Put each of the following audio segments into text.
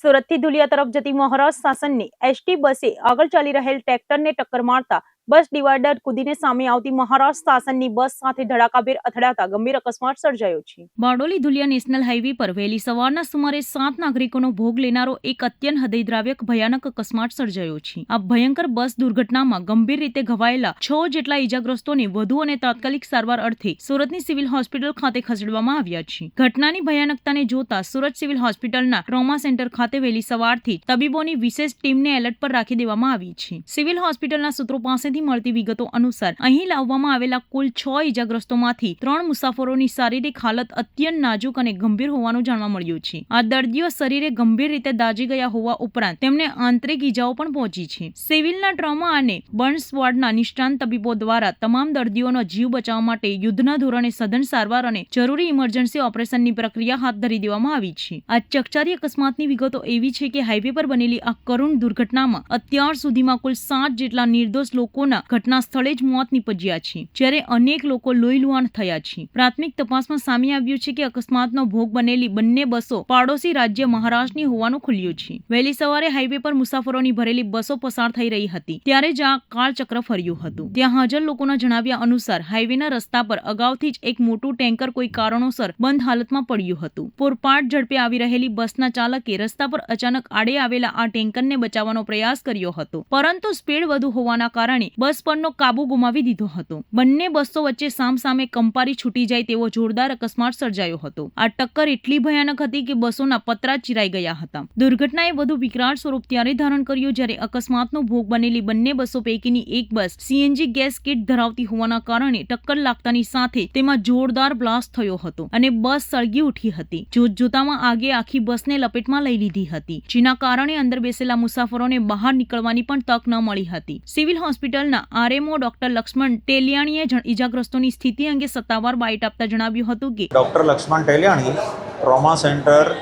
સુરતથી ધુલિયા તરફ જતી મહારાષ્ટ્ર શાસનની એસટી બસે આગળ ચાલી રહેલ ટ્રેક્ટરને ટક્કર મારતા બસ ડિવાઈડર કૂદીને સામે આવતી મહારાષ્ટ્ર શાસનની બસ સાથે ધડાકાભેર અથડાતા ગંભીર અકસ્માત સર્જાયો છે। બારડોલી ધુલિયા નેશનલ હાઈવે પર વહેલી સવારના સુમારે 7 નાગરિકોનો ભોગ લેનારો એક અત્યંત હૃદયદ્રાવક ભયાનક અકસ્માત સર્જાયો છે। આ ભયંકર બસ દુર્ઘટનામાં ગંભીર રીતે ઘવાયેલા 6 જેટલા ઈજાગ્રસ્તોને વધુ અને તાત્કાલિક સારવાર અર્થે સુરતની સિવિલ હોસ્પિટલ ખાતે ખસેડવામાં આવ્યા છે। ઘટનાની ભયાનકતાને જોતા સુરત સિવિલ હોસ્પિટલના ટ્રોમા સેન્ટર ખાતે વહેલી સવારથી તબીબોની વિશેષ ટીમને એલર્ટ પર રાખી દેવામાં આવી છે। સિવિલ હોસ્પિટલના સૂત્રો પાસેથી મળતી વિગતો અનુસાર અહીં લાવવામાં આવેલા કુલ 6 ઈજાગ્રસ્તોમાંથી 3 મુસાફરોની શારીરિક હાલત અત્યંત નાજુક અને ગંભીર હોવાનું જાણવા મળ્યું છે। આ દર્દીઓ શરીરે ગંભીર રીતે દાઝી ગયા હોવા ઉપરાંત તેમને આંતરિક ઈજાઓ પણ પહોંચી છે। સિવિલના ટ્રોમા અને બર્ન્સ વોર્ડના નિષ્ણાંત તબીબો દ્વારા તમામ દર્દીઓનો જીવ બચાવવા માટે યુદ્ધના ધોરણે સઘન સારવાર અને જરૂરી ઇમરજન્સી ઓપરેશનની પ્રક્રિયા હાથ ધરી દેવામાં આવી છે। આ ચકચારી અકસ્માતની વિગતો એવી છે કે હાઈવે પર બનેલી આ કરુણ દુર્ઘટનામાં અત્યાર સુધીમાં કુલ 7 જેટલા નિર્દોષ લોકોના ઘટના સ્થળે જ મોત નીપજ્યા છે, જ્યારે અનેક લોકો લોહીલુહાણ થયા છે। પ્રાથમિક તપાસમાં સામે આવ્યું છે કે અકસ્માતનો ભોગ બનેલી બંને બસો પાડોશી રાજ્ય મહારાષ્ટ્રની હોવાનું ખુલ્યું છે। વહેલી સવારે હાઈવે પર મુસાફરોની ભરેલી બસો પસાર થઈ રહી હતી ત્યારે જ આ કાળચક્ર ફર્યું હતું। ત્યાં હાજર લોકોના જણાવ્યા અનુસાર હાઈવેના રસ્તા પર અગાઉથી જ એક મોટું ટેન્કર કોઈ કારણોસર બંધ હાલતમાં પડ્યું હતું। પૂરપાટ ઝડપે આવી રહેલી બસના ચાલકે રસ્તા પર અચાનક આડે આવેલા આ ટેન્કરને બચાવવાનો પ્રયાસ કર્યો હતો, પરંતુ સ્પીડ વધુ હોવાના કારણે બસ પરનો કાબુ ગુમાવી દીધો હતો। બંને બસો વચ્ચે સામસામે કંપારી છૂટી જાય તેવો જોરદાર અકસ્માત સર્જાયો હતો। આ ટક્કર એટલી ભયાનક હતી કે બસોના પતરા ચીરાઈ ગયા હતા। દુર્ઘટનાએ વધુ વિકરાળ સ્વરૂપ ત્યારે ધારણ કર્યું જ્યારે અકસ્માતનો ભોગ બનેલી બંને બસો પૈકીની એક બસ સીએનજી ગેસ કીટ ધરાવતી હોવાના કારણે ટક્કર લાગતાની સાથે તેમાં જોરદાર બ્લાસ્ટ થયો હતો અને બસ સળગી ઉઠી હતી। જોતજોતામાં આગે આખી બસને લપેટમાં લઈ લીધી હતી, જેના કારણે અંદર બેસેલા મુસાફરોને બહાર નીકળવાની પણ તક ન મળી હતી। સિવિલ હોસ્પિટલના આરએમઓ ડોક્ટર લક્ષ્મણ ટેલિયાણીએ ઈજાગ્રસ્તોની સ્થિતિ અંગે સત્તાવાર બાઇટ આપતા જણાવ્યું હતું કે ડોક્ટર લક્ષ્મણ ટેલિયાણી ટ્રોમા સેન્ટર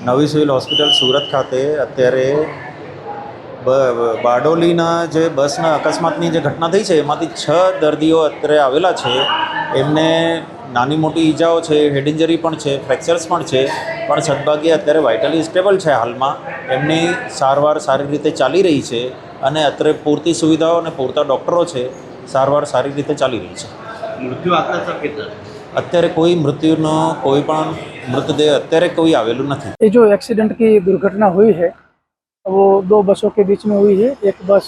નવી સિવિલ હોસ્પિટલ સુરત ખાતે અત્યારે બારડોલીના જે બસના અકસ્માતની જે ઘટના થઈ છે એમાંથી 6 દર્દીઓ અત્યારે આવેલા છે। એમને નાની મોટી ઈજાઓ છે, હેડ ઇન્જરી પણ છે, ફ્રેક્ચર્સ પણ છે, પણ સદભાગ્યે અત્યારે વાઇટલી સ્ટેબલ છે। હાલમાં એમની સારવાર સારી રીતે ચાલી રહી છે અને અત્યારે પૂરતી સુવિધાઓ અને પૂરતા ડૉક્ટરો છે, સારવાર સારી રીતે ચાલી રહી છે। मृत्यु आंकड़ा सर कितना है? અત્યારે કોઈ મૃત્યુનો કોઈ પણ મૃતદેહ અત્યારે કોઈ આવેલું નથી। ये जो एक्सीडेंट की दुर्घटना हुई है वो 2 बसों के बीच में हुई है। एक बस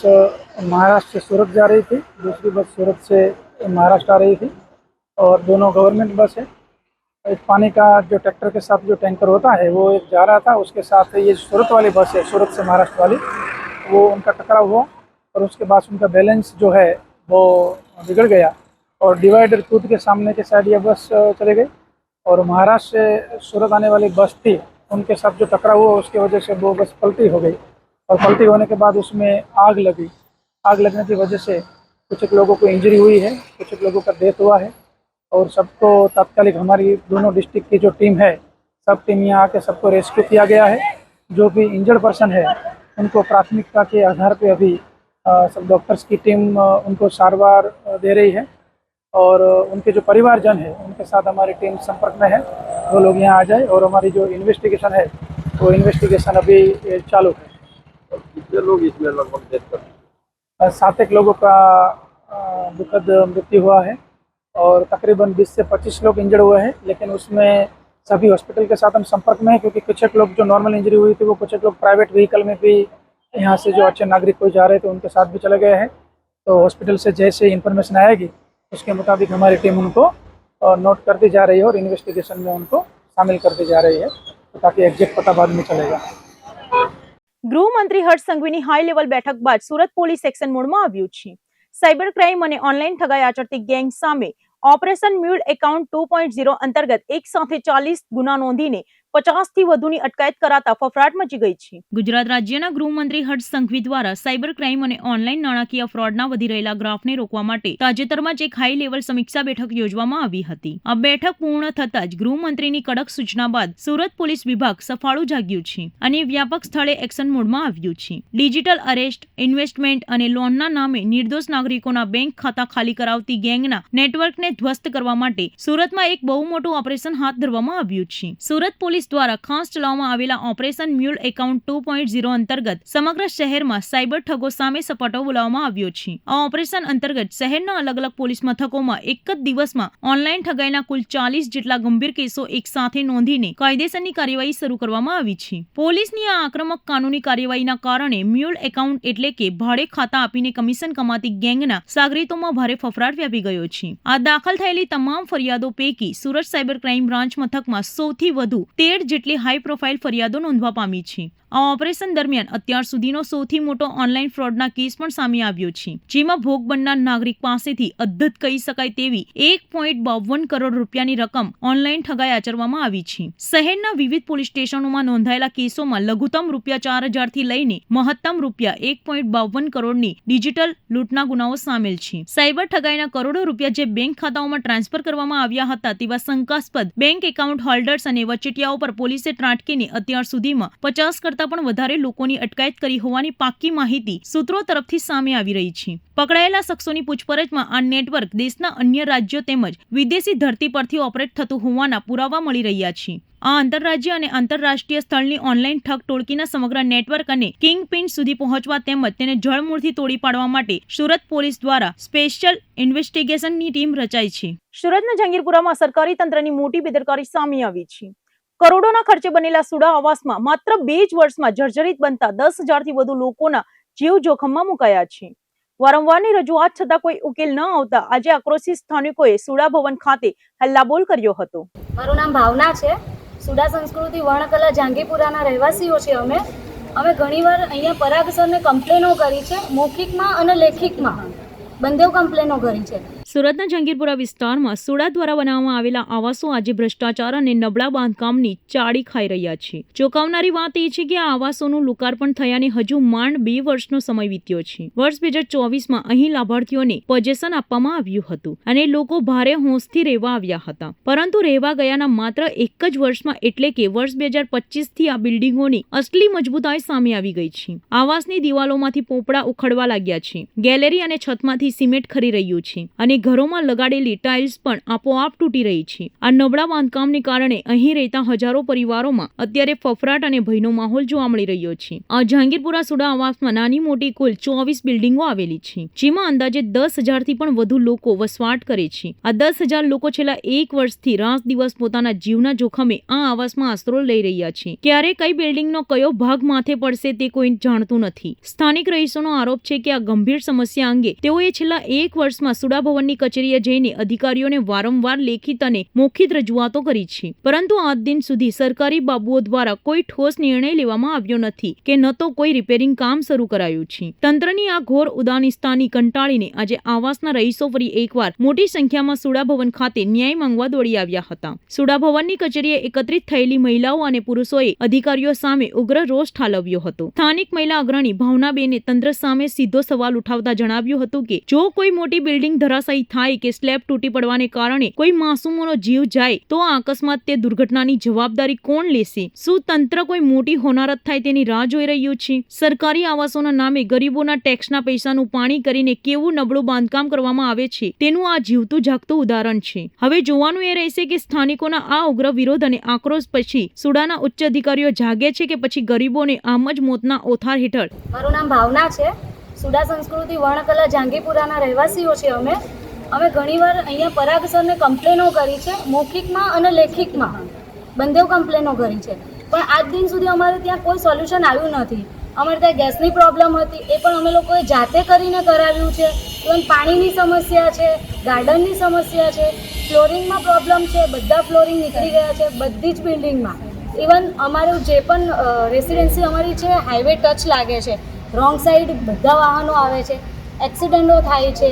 महाराष्ट्र से सूरत जा रही थी, दूसरी बस सूरत से महाराष्ट्र आ रही थी और दोनों गवर्नमेंट बस है। एक पानी का जो ट्रैक्टर के साथ जो टैंकर होता है वो एक जा रहा था, उसके साथ ये सूरत वाली बस है, सूरत से महाराष्ट्र वाली, वो उनका टकराव हुआ और उसके बाद उनका बैलेंस जो है वो बिगड़ गया और डिवाइडर कूद के सामने के साइड ये बस चले गई और महाराष्ट्र से सूरत आने वाली बस थी, उनके साथ जो टकराव हुआ उसकी वजह से वो बस पलटी हो गई और पलटी होने के बाद उसमें आग लगी। आग लगने की वजह से कुछ एक लोगों को इंजरी हुई है, कुछ एक लोगों का डेथ हुआ है और सबको तात्कालिक हमारी दोनों डिस्ट्रिक्ट की जो टीम है सब टीम यहाँ आके सबको रेस्क्यू किया गया है। जो भी इंजर्ड पर्सन है उनको प्राथमिकता के आधार पे अभी सब डॉक्टर्स की टीम उनको सारवार दे रही है और उनके जो परिवारजन है उनके साथ हमारी टीम संपर्क में है। वो लोग यहाँ आ जाए और हमारी जो इन्वेस्टिगेशन है वो इन्वेस्टिगेशन अभी चालू है। और कितने लोग इसमें लगभग डेथ कर 7 एक लोगों का दुखद मृत्यु हुआ है और तकरीबन 20 से 25 लोग इंजर्ड हुए हैं, लेकिन उसमें सभी हॉस्पिटल के साथ हम संपर्क में हैं क्योंकि कुछ एक लोग जो नॉर्मल इंजरी हुई थी वो कुछ एक लोग प्राइवेट व्हीकल में भी यहाँ से जो अच्छे नागरिक कोई जा रहे थे उनके साथ भी चले गए हैं। तो हॉस्पिटल से जैसे इन्फॉर्मेशन आएगी उसके मुताबिक हमारी टीम उनको नोट करती जा रही है और इन्वेस्टिगेशन में उनको शामिल करती जा रही है, तो ताकि एग्जैक्ट पता बाद में चलेगा। ગૃહમંત્રી હર્ષ સંઘવીની હાઈ લેવલ બેઠક બાદ સુરત પોલીસ એક્શન મોડમાં આવ્યું છે। સાયબર ક્રાઇમ અને ઓનલાઈન ઠગાઈ આચરતી ગેંગ સામે ઓપરેશન મ્યુલ એકાઉન્ટ 2.0 અંતર્ગત એક સાથે 40 ગુના નોંધીને 50 થી વધુની અટકાયત કરાતા ફફડાટ મચી ગઈ છે। ગુજરાત રાજ્યના ગૃહમંત્રી હર્ષ સંઘવી દ્વારા સાયબર ક્રાઇમ અને ઓનલાઈન નાણાકીય ફ્રોડના વધી રહેલા ગ્રાફને રોકવા માટે તાજેતરમાં જ એક હાઈ લેવલ સમીક્ષા બેઠક યોજવામાં આવી હતી। આ બેઠક પૂર્ણ થતાં જ ગૃહમંત્રીની કડક સૂચના બાદ સુરત પોલીસ વિભાગ સફાળું જાગ્યું છે અને વ્યાપક સ્થળે એક્શન મોડમાં આવ્યું છે। ડિજિટલ અરેસ્ટ, ઇન્વેસ્ટમેન્ટ અને લોનના નામે નિર્દોષ નાગરિકોના બેંક ખાતા ખાલી કરાવતી ગેંગના નેટવર્કને ધ્વસ્ત કરવા માટે સુરતમાં એક બહુ મોટું ઓપરેશન હાથ ધરવામાં આવ્યું છે। સુરત પોલીસ દ્વારા ખાસ ચલાવવામાં આવેલા ઓપરેશન મ્યુલ એકાઉન્ટ 2.0 અંતર્ગત સમગ્ર શહેરમાં સાયબર ઠગો સામે સપાટો બોલાવવામાં આવ્યો છે. આ ઓપરેશન અંતર્ગત શહેરના અલગ અલગ પોલીસ મથકોમાં એક જ દિવસમાં ઓનલાઈન ઠગાઈના કુલ 40 જેટલા ગંભીર કેસો એકસાથે નોંધીને કાયદેસરની કાર્યવાહી શરૂ કરવામાં આવી છે. પોલીસની આ આક્રમક કાનૂની કાર્યવાહીના કારણે મ્યુલ એકાઉન્ટ એટલે કે ભાડે ખાતા આપીને કમિશન કમાતી ગેંગના સાગરીતોમાં ભારે ફફડાટ વ્યાપી ગયો છે. આ દાખલ થયેલી તમામ ફરિયાદો પૈકી સુરત સાયબર ક્રાઇમ બ્રાન્ચ મથકમાં સૌથી વધુ 13 જેટલી હાઈ પ્રોફાઇલ ફરિયાદો નોંધવા પામી છે. આ ઓપરેશન દરમિયાન અત્યાર સુધીનો સૌથી મોટો ઓનલાઈન ફ્રોડના કેસ પણ સામે આવ્યો છે, જેમાં ભોગ બનનાર નાગરિક પાસેથી અદ્ધત કહી શકાય તેવી 1.52 કરોડ રૂપિયાની રકમ ઓનલાઈન ઠગાઈ આચરવામાં આવી છે. શહેરના વિવિધ પોલીસ સ્ટેશનોમાં નોંધાયેલા કેસોમાં લઘુત્તમ રૂપિયા 4,000 થી લઈને મહત્તમ રૂપિયા 1.52 કરોડની ડિજિટલ લૂંટના ગુનાઓ સામેલ છે. સાયબર ઠગાઈના કરોડો રૂપિયા જે બેંક ખાતાઓમાં ટ્રાન્સફર કરવામાં આવ્યા હતા તેવા શંકાસ્પદ બેંક એકાઉન્ટ હોલ્ડર્સ અને વચેટિયાઓ પર પોલીસે ત્રાટકીને અત્યાર સુધીમાં 50 કરતા પણ વધારે લોકોની અટકાયત કરી હોવાની પાક્કી માહિતી સૂત્રો તરફથી સામે આવી રહી છે. પકડાયેલા શખ્સોની પૂછપરછમાં આ નેટવર્ક દેશના અન્ય રાજ્યો તેમજ વિદેશી ધરતી પરથી ઓપરેટ થતું હોવાના પુરાવા મળી રહ્યા છે. આ આંતરરાજ્ય અને આંતરરાષ્ટ્રીય સ્થળની ઓનલાઈન ઠગ ટોળકીના સમગ્ર નેટવર્ક અને કિંગ પિન સુધી પહોંચવા તેમજ તેને જળમૂળથી તોડી પાડવા માટે સુરત પોલીસ દ્વારા સ્પેશિયલ ઇન્વેસ્ટિગેશનની ટીમ રચાઈ છે. સુરતના જહાંગીરપુરામાં સરકારી તંત્રની મોટી બેદરકારી સામે આવી છે. કરોડોના ખર્ચે બનેલા સુડા આવાસમાં માત્ર 2 જ વર્ષમાં જર્જરિત બનતા 10,000 થી વધુ લોકોના જીવ જોખમમાં મુકાયા છે. વારંવારની રજૂઆત છતાં કોઈ ઉકેલ ન આવતા આજે આક્રોશિત સ્થાનિકોએ સુડા ભવન ખાતે હલ્લાબોલ કર્યો હતો. મારું નામ ભાવના છે. સુડા સંસ્કૃતિ વર્ણકલા જહાંગીરપુરાના રહેવાસીઓ છે. અમે ઘણીવાર અહીંયા પરાગ સરને કમ્પ્લેનો કરી છે, મૌખિકમાં અને લેખિતમાં બંને કમ્પ્લેનો કરી છે. સુરતના જહાંગીરપુરા વિસ્તારમાં સુડા દ્વારા બનાવવામાં આવેલા આવાસો આજે ભ્રષ્ટાચાર અને નબળા બાંધકામની ચાડી ખાઈ રહ્યા છે. ચોંકાવનારી વાત એ છે કે આ આવાસોનું લોકાર્પણ થયાને હજુ માંડ 2 વર્ષનો સમય વીત્યો છે. વર્ષ 2024માં અહીં લાભાર્થીઓને પોઝેશન આપવામાં આવ્યું હતું અને લોકો ભારે હોંશથી રહેવા આવ્યા હતા, પરંતુ રહેવા ગયાના માત્ર એક જ વર્ષમાં એટલે કે વર્ષ 2025થી આ બિલ્ડિંગોની અસલી મજબૂતાઈ સામે આવી ગઈ છે. આવાસની દિવાલોમાંથી પોપડા ઉખડવા લાગ્યા છે, ગેલેરી અને છતમાંથી સિમેન્ટ ખરી રહ્યું છે અને ઘરોમાં લગાડેલી ટાઇલ્સ પણ આપોઆપ તૂટી રહી છે. આ નબળા બાંધકામને કારણે અહીં રહેતા હજારો પરિવારોમાં અત્યારે ફફડાટ અને ભયનો માહોલ જોવા મળી રહ્યો છે. આ જહાંગીરપુરા સુડા આવાસમાં નાની મોટી કુલ 24 બિલ્ડિંગો આવેલી છે, જેમાં અંદાજે 10,000 થી પણ વધુ લોકો વસવાટ કરે છે. આ 10,000 લોકો છેલ્લા 1 વર્ષથી રાત દિવસ પોતાના જીવના જોખમે આ આવાસમાં આશરો લઈ રહ્યા છે. ક્યારે કઈ બિલ્ડિંગનો કયો ભાગ માથે પડશે તે કોઈ જાણતું નથી. સ્થાનિક રહીશોનો આરોપ છે કે આ ગંભીર સમસ્યા અંગે તેઓએ છેલ્લા 1 વર્ષમાં સુડા ભવનની કચેરીએ જઈને અધિકારીઓને વારંવાર લેખિત અને મૌખિક રજૂઆતો કરી છે, પરંતુ આજ દિન સુધી સરકારી બાબુઓ દ્વારા કોઈ ઠોસ નિર્ણય લેવામાં આવ્યો નથી કે ન તો કોઈ રિપેરિંગ કામ શરૂ કરાયું છે. તંત્રની આ ઘોર ઉદાનીસ્તાની કંટાળીને આજે આવાસના રહીશો ફરી એકવાર મોટી સંખ્યામાં સુડા ભવન ખાતે ન્યાય માંગવા દોડી આવ્યા હતા. સુડા ભવનની કચેરીએ એકત્રિત થયેલી મહિલાઓ અને પુરુષોએ અધિકારીઓ સામે ઉગ્ર રોષ ઠાલવ્યો હતો. સ્થાનિક મહિલા અગ્રણી ભાવનાબેને તંત્ર સામે સીધો સવાલ ઉઠાવતા જણાવ્યું હતું કે જો કોઈ મોટી બિલ્ડિંગ ધરાશાયી થાય કે સ્લેબ તૂટી પડવાને કારણે કોઈ માસૂમોનો જીવ જાય તો આ અકસ્માત તે દુર્ઘટનાની જવાબદારી કોણ લેશે? શું તંત્ર કોઈ મોટી હોનારત થાય તેની રાહ જોઈ રહ્યું છે? સરકારી આવાસોના નામે ગરીબોના ટેક્સના પૈસાનું પાણી કરીને કેવું નબળું બાંધકામ કરવામાં આવે છે તેનું આ જીવતું જાગતું ઉદાહરણ છે. હવે જોવાનું એ રહેશે કે સ્થાનિકોના આ ઉગ્ર વિરોધ અને આક્રોશ પછી સુડાના ઉચ્ચ અધિકારીઓ જાગે છે કે પછી ગરીબોને આમ જ મોતના ઓથાર હેઠળ. મારું નામ ભાવના છે. સુડા સંસ્કૃતિ વર્ણકલા જહાંગીરપુરાના રહેવાસીઓ છે. અમે ઘણીવાર અહીંયા પરાગ સરને કમ્પ્લેનો કરી છે, મૌખિકમાં અને લેખિતમાં બંને કમ્પ્લેનો કરી છે, પણ આજ દિન સુધી અમારે ત્યાં કોઈ સોલ્યુશન આવ્યું નથી. અમારે ત્યાં ગેસની પ્રોબ્લેમ હતી, એ પણ અમે લોકોએ જાતે કરીને કરાવ્યું છે. ઇવન પાણીની સમસ્યા છે, ગાર્ડનની સમસ્યા છે, ફ્લોરિંગમાં પ્રોબ્લેમ છે, બધા ફ્લોરિંગ નીકળી ગયા છે બધી જ બિલ્ડિંગમાં. ઇવન અમારું જે પણ રેસિડેન્સી અમારી છે હાઈવે ટચ લાગે છે, રોંગ સાઈડ બધા વાહનો આવે છે, એક્સિડન્ટો થાય છે.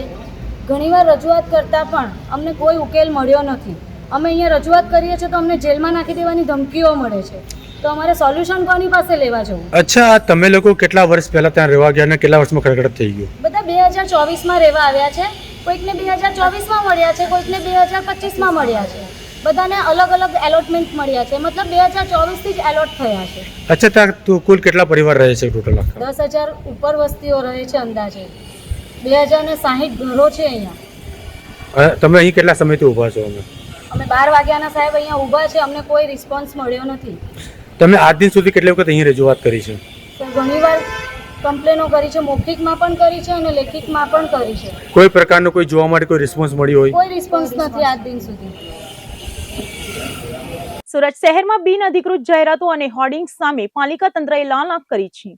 ઘણીવાર રજૂઆત કરતાં પણ અમને કોઈ ઉકેલ મળ્યો નથી. અમે અહીંયા રજૂઆત કરીએ છીએ તો અમને જેલમાં નાખી દેવાની ધમકીઓ મળે છે, તો અમારે સોલ્યુશન કોની પાસે લેવા જવું? અચ્છા, તમે લોકો કેટલા વર્ષ પહેલા ત્યાં રહેવા ગયા અને કેટલા વર્ષમાં ખડખડ થઈ ગયું? બધા 2024માં રહેવા આવ્યા છે. કોઈકને 2024માં મળ્યા છે, કોઈકને 2025માં મળ્યા છે. બધાને અલગ અલગ એલોટમેન્ટ મળ્યા છે, મતલબ 2024થી જ એલોટ થયા છે. અચ્છા, ત્યાં કુલ કેટલા પરિવાર રહે છે ટોટલ? 10,000 ઉપર વસ્તીઓ રહે છે અંદાજે. 2060 ઘરો છે અહીંયા. તમે અહીં કેટલા સમયથી ઊભા છો? અમે 12 વાગ્યાના સાહેબ અહીંયા ઊભા છે, અમને કોઈ રિસ્પોન્સ મળ્યો નથી. તમે આજ દિન સુધી કેટલી વખત અહીં રજૂઆત કરી છે? સર ઘણીવાર કમ્પ્લેનો કરી છે, મૌખિકમાં પણ કરી છે અને લેખિતમાં પણ કરી છે. કોઈ પ્રકારનો કોઈ જોવા માટે કોઈ રિસ્પોન્સ મળ્યો હોય? કોઈ રિસ્પોન્સ નથી આજ દિન સુધી. સુરત શહેરમાં બિનઅધિકૃત જાહેરાતો અને હોર્ડિંગ્સ સામે પાલિકા તંત્રએ લાલ આંખ કરી છે.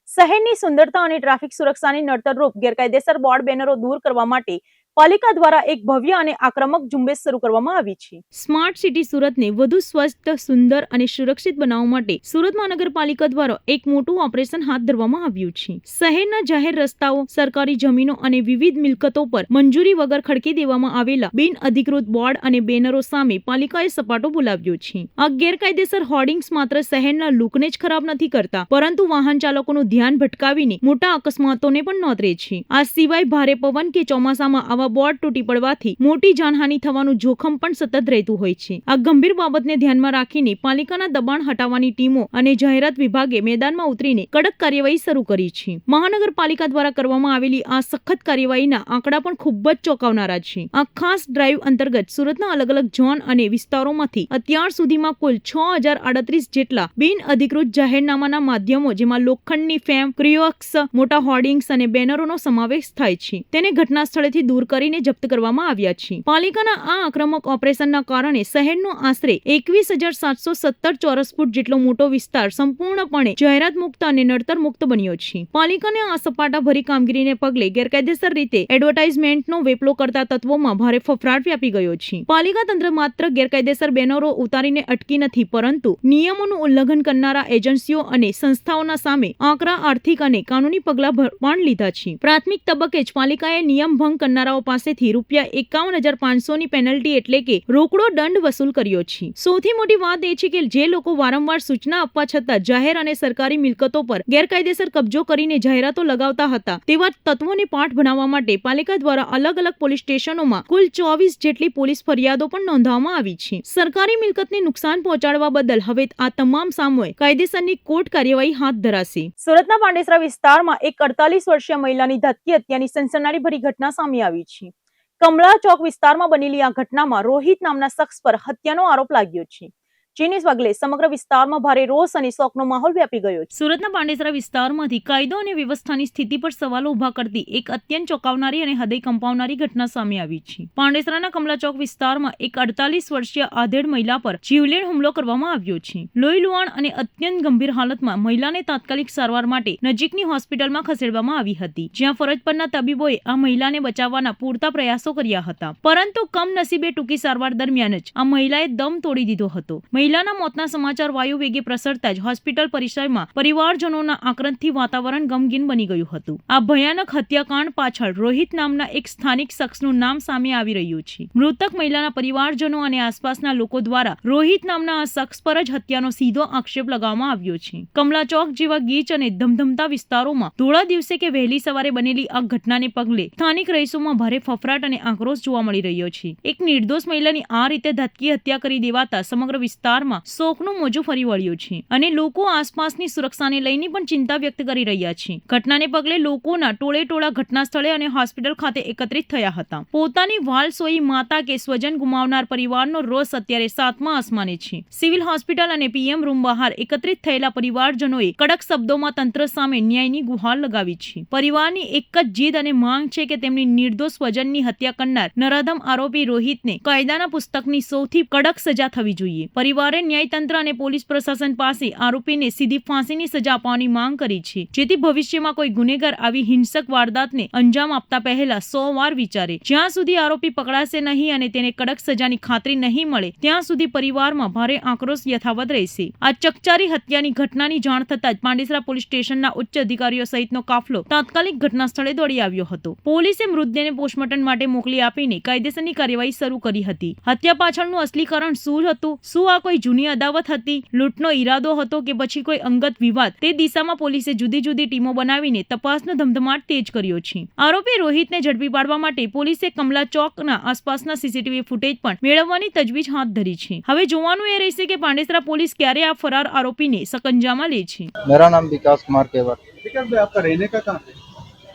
શહેરની સુંદરતા અને ટ્રાફિક સુરક્ષાની નડતરરૂપ ગેરકાયદેસર બોર્ડ બેનરો દૂર કરવા માટે પાલિકા દ્વારા એક ભવ્ય અને આક્રમક ઝુંબેશ શરૂ કરવામાં આવી છે. સ્માર્ટ સિટી સુરતને વધુ સ્વસ્થ, સુંદર અને સુરક્ષિત બનાવવા માટે સુરત મહાનગરપાલિકા દ્વારા એક મોટું ઓપરેશન હાથ ધરવામાં આવ્યું છે. શહેરના જાહેર રસ્તાઓ, સરકારી જમીનો અને વિવિધ મિલકતો પર મંજૂરી વગર ખડકી દેવામાં આવેલા બિનઅધિકૃત બોર્ડ અને બેનરો સામે પાલિકાએ સપાટો બોલાવ્યો છે. આ ગેરકાયદેસર હોર્ડિંગ્સ માત્ર શહેરના લુકને જ ખરાબ નથી કરતા, પરંતુ વાહન ચાલકોનું ધ્યાન ભટકાવીને મોટા અકસ્માતોને પણ નોંધે છે. આ સિવાય ભારે પવન કે ચોમાસામાં આવા બોર્ડ તૂટી પડવાથી મોટી જાનહાનિ થવાનું જોખમ પણ સતત રહેતું હોય છે. આ ગંભીર બાબતને ધ્યાનમાં રાખીને પાલિકાના દબાણ હટાવવાની ટીમો અને જાહેરાત વિભાગે મેદાનમાં ઉતરીને કડક કાર્યવાહી શરૂ કરી છે. મહાનગરપાલિકા દ્વારા કરવામાં આવેલી આ સખત કાર્યવાહીના આંકડા પણ ખૂબ જ ચોંકાવનારા છે. આ ખાસ ડ્રાઈવ અંતર્ગત સુરતના અલગ અલગ ઝોન અને વિસ્તારોમાંથી અત્યાર સુધીમાં કુલ 6038 જેટલા બિનઅધિકૃત જાહેરનામાના માધ્યમો, જેમાં લોખંડની ફેમ, ક્રિયોક્સ, મોટા હોર્ડિંગ્સ અને બેનરોનો સમાવેશ થાય છે, તેને ઘટના સ્થળેથી દૂર કરીને જપ્ત કરવામાં આવ્યા છે. પાલિકાના આ આક્રમક ઓપરેશનના કારણે શહેરનો આશરે 21,717 ચોરસ ફૂટ જેટલો મોટો વિસ્તાર સંપૂર્ણપણે જાહેરાત મુક્ત અને નડતર મુક્ત બન્યો છે. પાલિકાને આ સપાટાભરી કામગીરીને પગલે ગેરકાયદેસર રીતે એડવર્ટાઇઝમેન્ટનો વેપલો કરતા તત્વોમાં ભારે ફફડાટ વ્યાપી ગયો છે. પાલિકા તંત્ર માત્ર ગેરકાયદેસર બેનરો ઉતારીને અટકી નથી, પરંતુ નિયમોનું ઉલ્લંઘન કરનારા એજન્સીઓ અને સંસ્થાઓના સામે આકરા આર્થિક અને કાનૂની પગલાં પણ લીધા છે. પ્રાથમિક તબક્કે જ પાલિકાએ નિયમ ભંગ કરનારાઓ પાસેથી ₹51,500 ની પેનલ્ટી એટલે કે રોકડો દંડ વસૂલ કર્યો છે. સૌથી મોટી વાત એ છે કે જે લોકો વારંવાર સૂચના આપવા છતાં જાહેર અને સરકારી મિલકતો પર ગેરકાયદેસર કબજો કરીને જાહેરાતો લગાવતા હતા, તેવા તત્વોને પાઠ ભણાવવા માટે પાલિકા દ્વારા અલગ અલગ પોલીસ સ્ટેશનોમાં કુલ 24 જેટલી પોલીસ ફરિયાદો પણ નોંધવામાં આવી છે. સરકારી મિલકતને નુકસાન પહોંચાડવા બદલ હવે આ તમામ સામે કાયદેસરની કોર્ટ કાર્યવાહી હાથ ધરાશે. સુરતના પાંડેસરા વિસ્તારમાં એક 48 વર્ષીય મહિલાની ધક્કી હત્યાની સનસનાટીભરી ઘટના સામે આવી છે. કમલા ચોક વિસ્તારમાં બનેલી આ ઘટનામાં રોહિત નામના શખ્સ પર હત્યાનો આરોપ લાગ્યો છે, જેને પગલે સમગ્ર વિસ્તારમાં ભારે રોષ અને શોકનો માહોલ વ્યાપી ગયો છે. સુરતના પાંડેસરા વિસ્તારમાંથી કાયદો અને વ્યવસ્થાની સ્થિતિ પર સવાલો ઉભા કરતી એક અત્યંત ચોંકાવનારી અને હૃદય કંપાવનારી ઘટના સામે આવી છે. પાંડેસરાના કમલા ચોક વિસ્તારમાં એક 48 વર્ષીય આધેડ મહિલા પર જીવલેણ હુમલો કરવામાં આવ્યો છે. લોહી લુહાણ અને અત્યંત ગંભીર હાલતમાં મહિલાને તાત્કાલિક સારવાર માટે નજીકની હોસ્પિટલમાં ખસેડવામાં આવી હતી, જ્યાં ફરજ પરના તબીબોએ આ મહિલાને બચાવવાના પૂરતા પ્રયાસો કર્યા હતા, પરંતુ કમનસીબે ટૂંકી સારવાર દરમિયાન જ આ મહિલાએ દમ તોડી દીધો હતો. મહિલાના મોતના સમાચાર વાયુ વેગે પ્રસરતા જ હોસ્પિટલ પરિસરમાં પરિવારજનોના આક્રંદથી વાતાવરણ ગમગીન બની ગયું હતું. આ ભયાનક હત્યાકાંડ પાછળ રોહિત નામના એક સ્થાનિક શખ્સનું નામ સામે આવી રહ્યું છે. મૃતક મહિલાના પરિવારજનો અને આસપાસના લોકો દ્વારા રોહિત નામના આ શખ્સ પર જ હત્યાનો સીધો આક્ષેપ લગાવવામાં આવ્યો છે. કમલા ચોક જેવા ગીચ અને ધમધમતા વિસ્તારોમાં ધોળા દિવસે કે વહેલી સવારે બનેલી આ ઘટનાને પગલે સ્થાનિક રહીશોમાં ભારે ફફડાટ અને આક્રોશ જોવા મળી રહ્યો છે. એક નિર્દોષ મહિલાની આ રીતે ધક્કી હત્યા કરી દેવાતા સમગ્ર વિસ્તારમાં શોકનું મોજું ફરી વળ્યું છે અને લોકો આસપાસની સુરક્ષાને લઈને પણ ચિંતા વ્યક્ત કરી રહ્યા છે. ઘટનાને પગલે લોકોના ટોળે ઘટના સ્થળે અને હોસ્પિટલ ખાતે એકત્રિત થયા હતા. પોતાની વાલસોઈ માતા કે સ્વજન ગુમાવનાર પરિવારનો રોષ અત્યારે 7મા આસમાને છે. સિવિલ હોસ્પિટલ અને પીએમ રૂમ બહાર એકત્રિત થયેલા પરિવારજનોએ કડક શબ્દોમાં તંત્ર સામે ન્યાયની ગુહાર લગાવી છે. પરિવારની એક જ જીદ અને માંગ છે કે તેમની નિર્દોષ સ્વજનની હત્યા કરનાર નરાધમ આરોપી રોહિતને કાયદાના પુસ્તકની સૌથી કડક સજા થવી જોઈએ. પરિવારે ન્યાયતંત્ર અને પોલીસ પ્રશાસન પાસે આરોપીને સીધી ફાંસીની સજા આપવાની માંગ કરી છે, જેથી ભવિષ્યમાં કોઈ ગુનેગાર આવી હિંસક વારદાતને અંજામ આપતા પહેલા 100 વાર વિચારે. જ્યાં સુધી આરોપી પકડાશે નહીં અને તેને કડક સજાની ખાતરી નહીં મળે, ત્યાં સુધી પરિવારમાં ભારે આક્રોશ યથાવત રહેશે. આ ચકચારી હત્યાની ઘટનાની જાણ થતાં જ પાંડેસરા પોલીસ સ્ટેશનના ઉચ્ચ અધિકારીઓ સહિતનો કાફલો તાત્કાલિક ઘટના સ્થળે દોડી આવ્યો હતો. પોલીસે મૃતદેહને પોસ્ટમોર્ટમ માટે મોકલી આપીને કાયદેસરની કાર્યવાહી શરૂ કરી હતી. હત્યા પાછળનું અસલી કારણ શું હતું? શું આ કોઈ જૂની અદાવત હતી, લૂંટનો ઈરાદો હતો કે પછી કોઈ અંગત વિવાદ? તે દિશામાં પોલીસે જુદી જુદી ટીમો બનાવીને તપાસનો ધમધમાટ તેજ કર્યો છે. આરોપી રોહિતને ઝડપી પાડવા માટે પોલીસે કમલા ચોકના આસપાસના સીસીટીવી ફૂટેજ પણ મેળવવાની તજવીજ હાથ ધરી છે. હવે જોવાનું એ રહેશે કે પાંડેસરા પોલીસ ક્યારે આ ફરાર આરોપીને સકંજામાં લે છે. मेरा नाम विकास कुमार केवट। विकास भाई, आपका रहने का कहाँ है?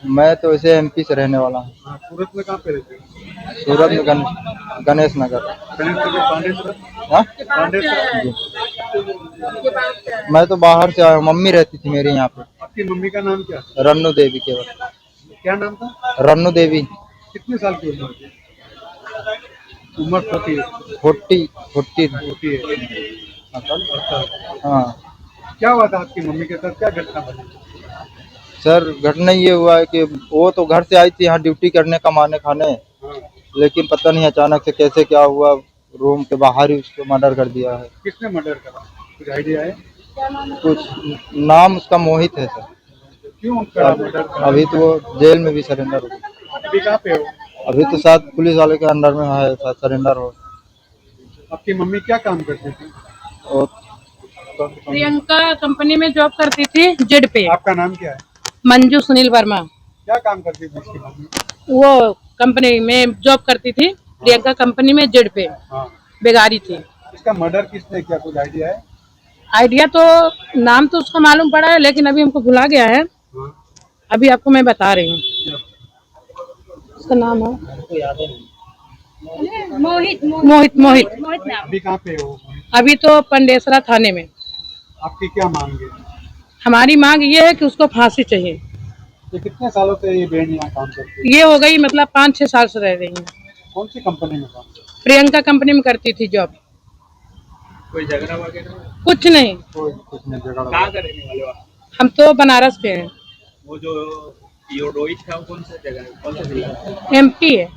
मैं तो वैसे एमपी से रहने वाला हूँ। हाँ, सूरत में कहाँ पे रहते हो? सूरत में गणेश नगर। गणेश नगर पांडेसरा? हाँ पांडेसरा? जी। मैं तो बाहर से आया हूँ, मम्मी रहती थी मेरी यहाँ पे। आपकी मम्मी का नाम क्या? रन्नू देवी केवल। क्या नाम था? रन्नू देवी। कितने साल की उम्र थी? उम्र 40 40 होती है। हाँ क्या हुआ था आपकी मम्मी के साथ, क्या घटना बनी? सर, घटना ये हुआ है कि वो तो घर से आई थी यहाँ ड्यूटी करने, कमाने खाने, हाँ। लेकिन पता नहीं अचानक से कैसे क्या हुआ, रूम के बाहर ही उसको मर्डर कर दिया है। किसने मर्डर करा, कुछ आइडिया है? कुछ नाम उसका मोहित है सर। क्यों करा मर्डर करा? अभी तो वो जेल में भी सरेंडर हो गया। अभी कहाँ पे हो? अभी तो शायद पुलिस वाले के अंडर में है, शायद सरेंडर हो। आपकी मम्मी क्या काम करती थी? और प्रियंका कंपनी में जॉब करती थी, जेड पे। आपका नाम क्या है? मंजू सुनील वर्मा। क्या काम करती थी उसकी मम्मी? वो कंपनी में जॉब करती थी, प्रियंका कंपनी में जेड पे हाँ। बेगारी थी। इसका मर्डर किसने किया, कुछ आइडिया है? आइडिया तो नाम तो उसका मालूम पड़ा है, लेकिन अभी हमको भुला गया है। हाँ। अभी आपको मैं बता रही हूँ, उसका नाम है मोहित। अभी कहाँ पे हो? अभी तो पंडेसरा थाने में। आपकी क्या मांग है? हमारी मांग ये है कि उसको फांसी चाहिए। ये कितने सालों से ये बहन यहाँ काम करती है? ये हो गई मतलब 5-6 साल से रह रही है। कौन सी कंपनी में काम करती है? प्रियंका कंपनी में करती थी जॉब। कोई झगड़ा वगैरह? कुछ नहीं, कुछ नहीं झगड़ा। कहाँ का रहने वाले हो? हम तो बनारस के हैं। वो जो रोहित था वो कौन सा जगह है, कौन सा जिला है? एमपी है।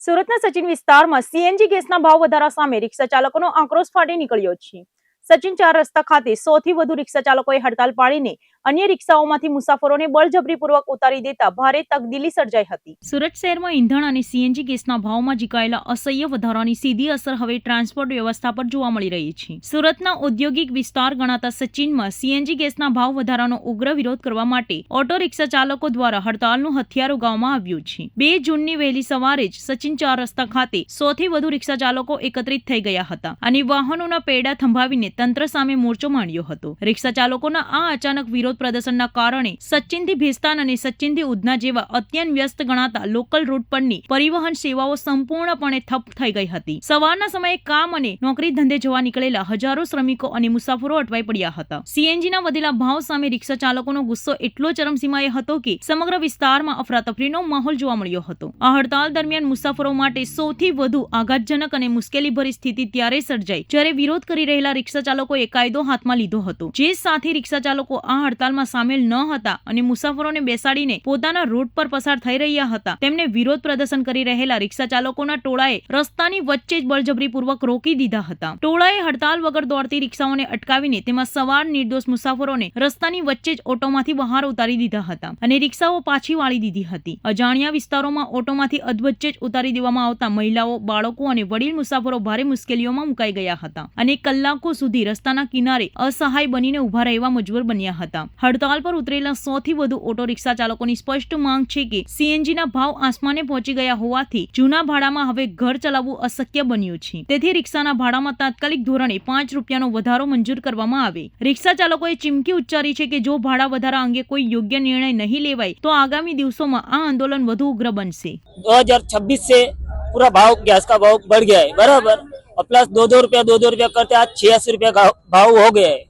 સુરતના સચિન વિસ્તારમાં સીએનજી ગેસના ભાવ વધારા સામે રિક્ષા ચાલકોનો આક્રોશ ફાટી નીકળ્યો છે. સચિન 4 રસ્તા ખાતે 100 થી વધુ રિક્ષા ચાલકોએ હડતાલ પાડીને અન્ય રિક્ષાઓમાંથી મુસાફરોને બળજબરીપૂર્વક ઉતારી દેતા ભારે તકદીલી સર્જાઈ હતી. સુરત શહેરમાં ઈંધણ અને સીએનજી ગેસના ભાવમાં ઝીકાયેલા અસહ્ય વધારાની સીધી અસર હવે ટ્રાન્સપોર્ટ વ્યવસ્થા પર જોવા મળી રહી છે. સુરતના ઔદ્યોગિક વિસ્તાર ગણાતા સચિનમાં સીએનજી ગેસના ભાવ વધારાનો ઉગ્ર વિરોધ કરવા માટે ઓટો રિક્ષા ચાલકો દ્વારા હડતાલનું હથિયાર ઉગામવામાં આવ્યું છે. 2 જૂનની વહેલી સવારે જ સચિન 4 રસ્તા ખાતે 100 થી વધુ રિક્ષા ચાલકો એકત્રિત થઈ ગયા હતા અને વાહનોના પૈડા થંભાવીને તંત્ર સામે મોરચો માંડ્યો હતો. રિક્ષા ચાલકોના આ અચાનક વિરોધ પ્રદર્શનના કારણે સચિનથી ભેસ્તાન અને સચિનથી ઉધના જેવા અત્યંત વ્યસ્ત ગણાતા લોકલ રૂટ પરની પરિવહન સેવાઓ સંપૂર્ણપણે ઠપ થઈ ગઈ હતી. સવારના સમયે કામ અને નોકરી ધંધે જવા નીકળેલા હજારો શ્રમિકો અને મુસાફરો અટવાઈ પડ્યા હતા. સીએનજીના વધેલા ભાવ સામે રિક્ષા ચાલકોનો ગુસ્સો એટલો ચરમસીમાએ હતો કે સમગ્ર વિસ્તારમાં અફરાતફરીનો માહોલ જોવા મળ્યો હતો. આ હડતાલ દરમિયાન મુસાફરો માટે સૌથી વધુ આઘાતજનક અને મુશ્કેલીભરી સ્થિતિ ત્યારે સર્જાઈ જ્યારે વિરોધ કરી રહેલા રિક્ષા ચાલકોએ કાયદો હાથમાં લીધો હતો. જે સાથે રિક્ષા ચાલકો આ હડતાલમાં સામેલ ન હતા અને મુસાફરોને બેસાડીને પોતાના રૂટ પર પસાર થઈ રહ્યા હતા તેમને વિરોધ પ્રદર્શન કરી રહેલા રિક્ષા ચાલકોના ટોળાએ રસ્તાની વચ્ચે જ બળજબરીપૂર્વક રોકી દીધા હતા. ટોળાએ હડતાલ વગર દોડતી રિક્ષાઓને અટકાવીને તેમાં સવાર નિર્દોષ મુસાફરોને રસ્તાની વચ્ચે જ ઓટોમાંથી બહાર ઉતારી દીધા હતા અને રિક્ષાઓ પાછી વાળી દીધી હતી. અજાણ્યા વિસ્તારોમાં ઓટોમાંથી અધવચ્ચે જ ઉતારી દેવામાં આવતા મહિલાઓ, બાળકો અને વડીલ મુસાફરો ભારે મુશ્કેલીઓમાં મુકાઈ ગયા હતા અને કલાકો સુધી રસ્તાના કિનારે અસહાય બનીને ઉભા રહેવા મજબૂર બન્યા હતા. હડતાલ પર ઉતરેલા 100 થી વધુ ઓટો રિક્ષા ચાલકોની સ્પષ્ટ માંગ છે કે સીએનજીના ભાવ આસમાને પહોંચી ગયા હોવાથી જૂના ભાડામાં હવે ઘર ચલાવવું અશક્ય બન્યું છે. તેથી રિક્ષાના ભાડામાં તાત્કાલિક ધોરણે 5 રૂપિયાનો વધારો મંજૂર કરવામાં આવે. રિક્ષા ચાલકોએ ચીમકી ઉચ્ચારી છે કે જો ભાડા વધારા અંગે કોઈ યોગ્ય નિર્ણય નહીં લેવાય તો આગામી દિવસોમાં આ આંદોલન વધુ ઉગ્ર બનશે. 2026 से पूरा भाव गैस का भाव बढ़ गया है, बराबर, और प्लस 2-2 रुपया करते आज 86 रुपया का भाव हो गया है.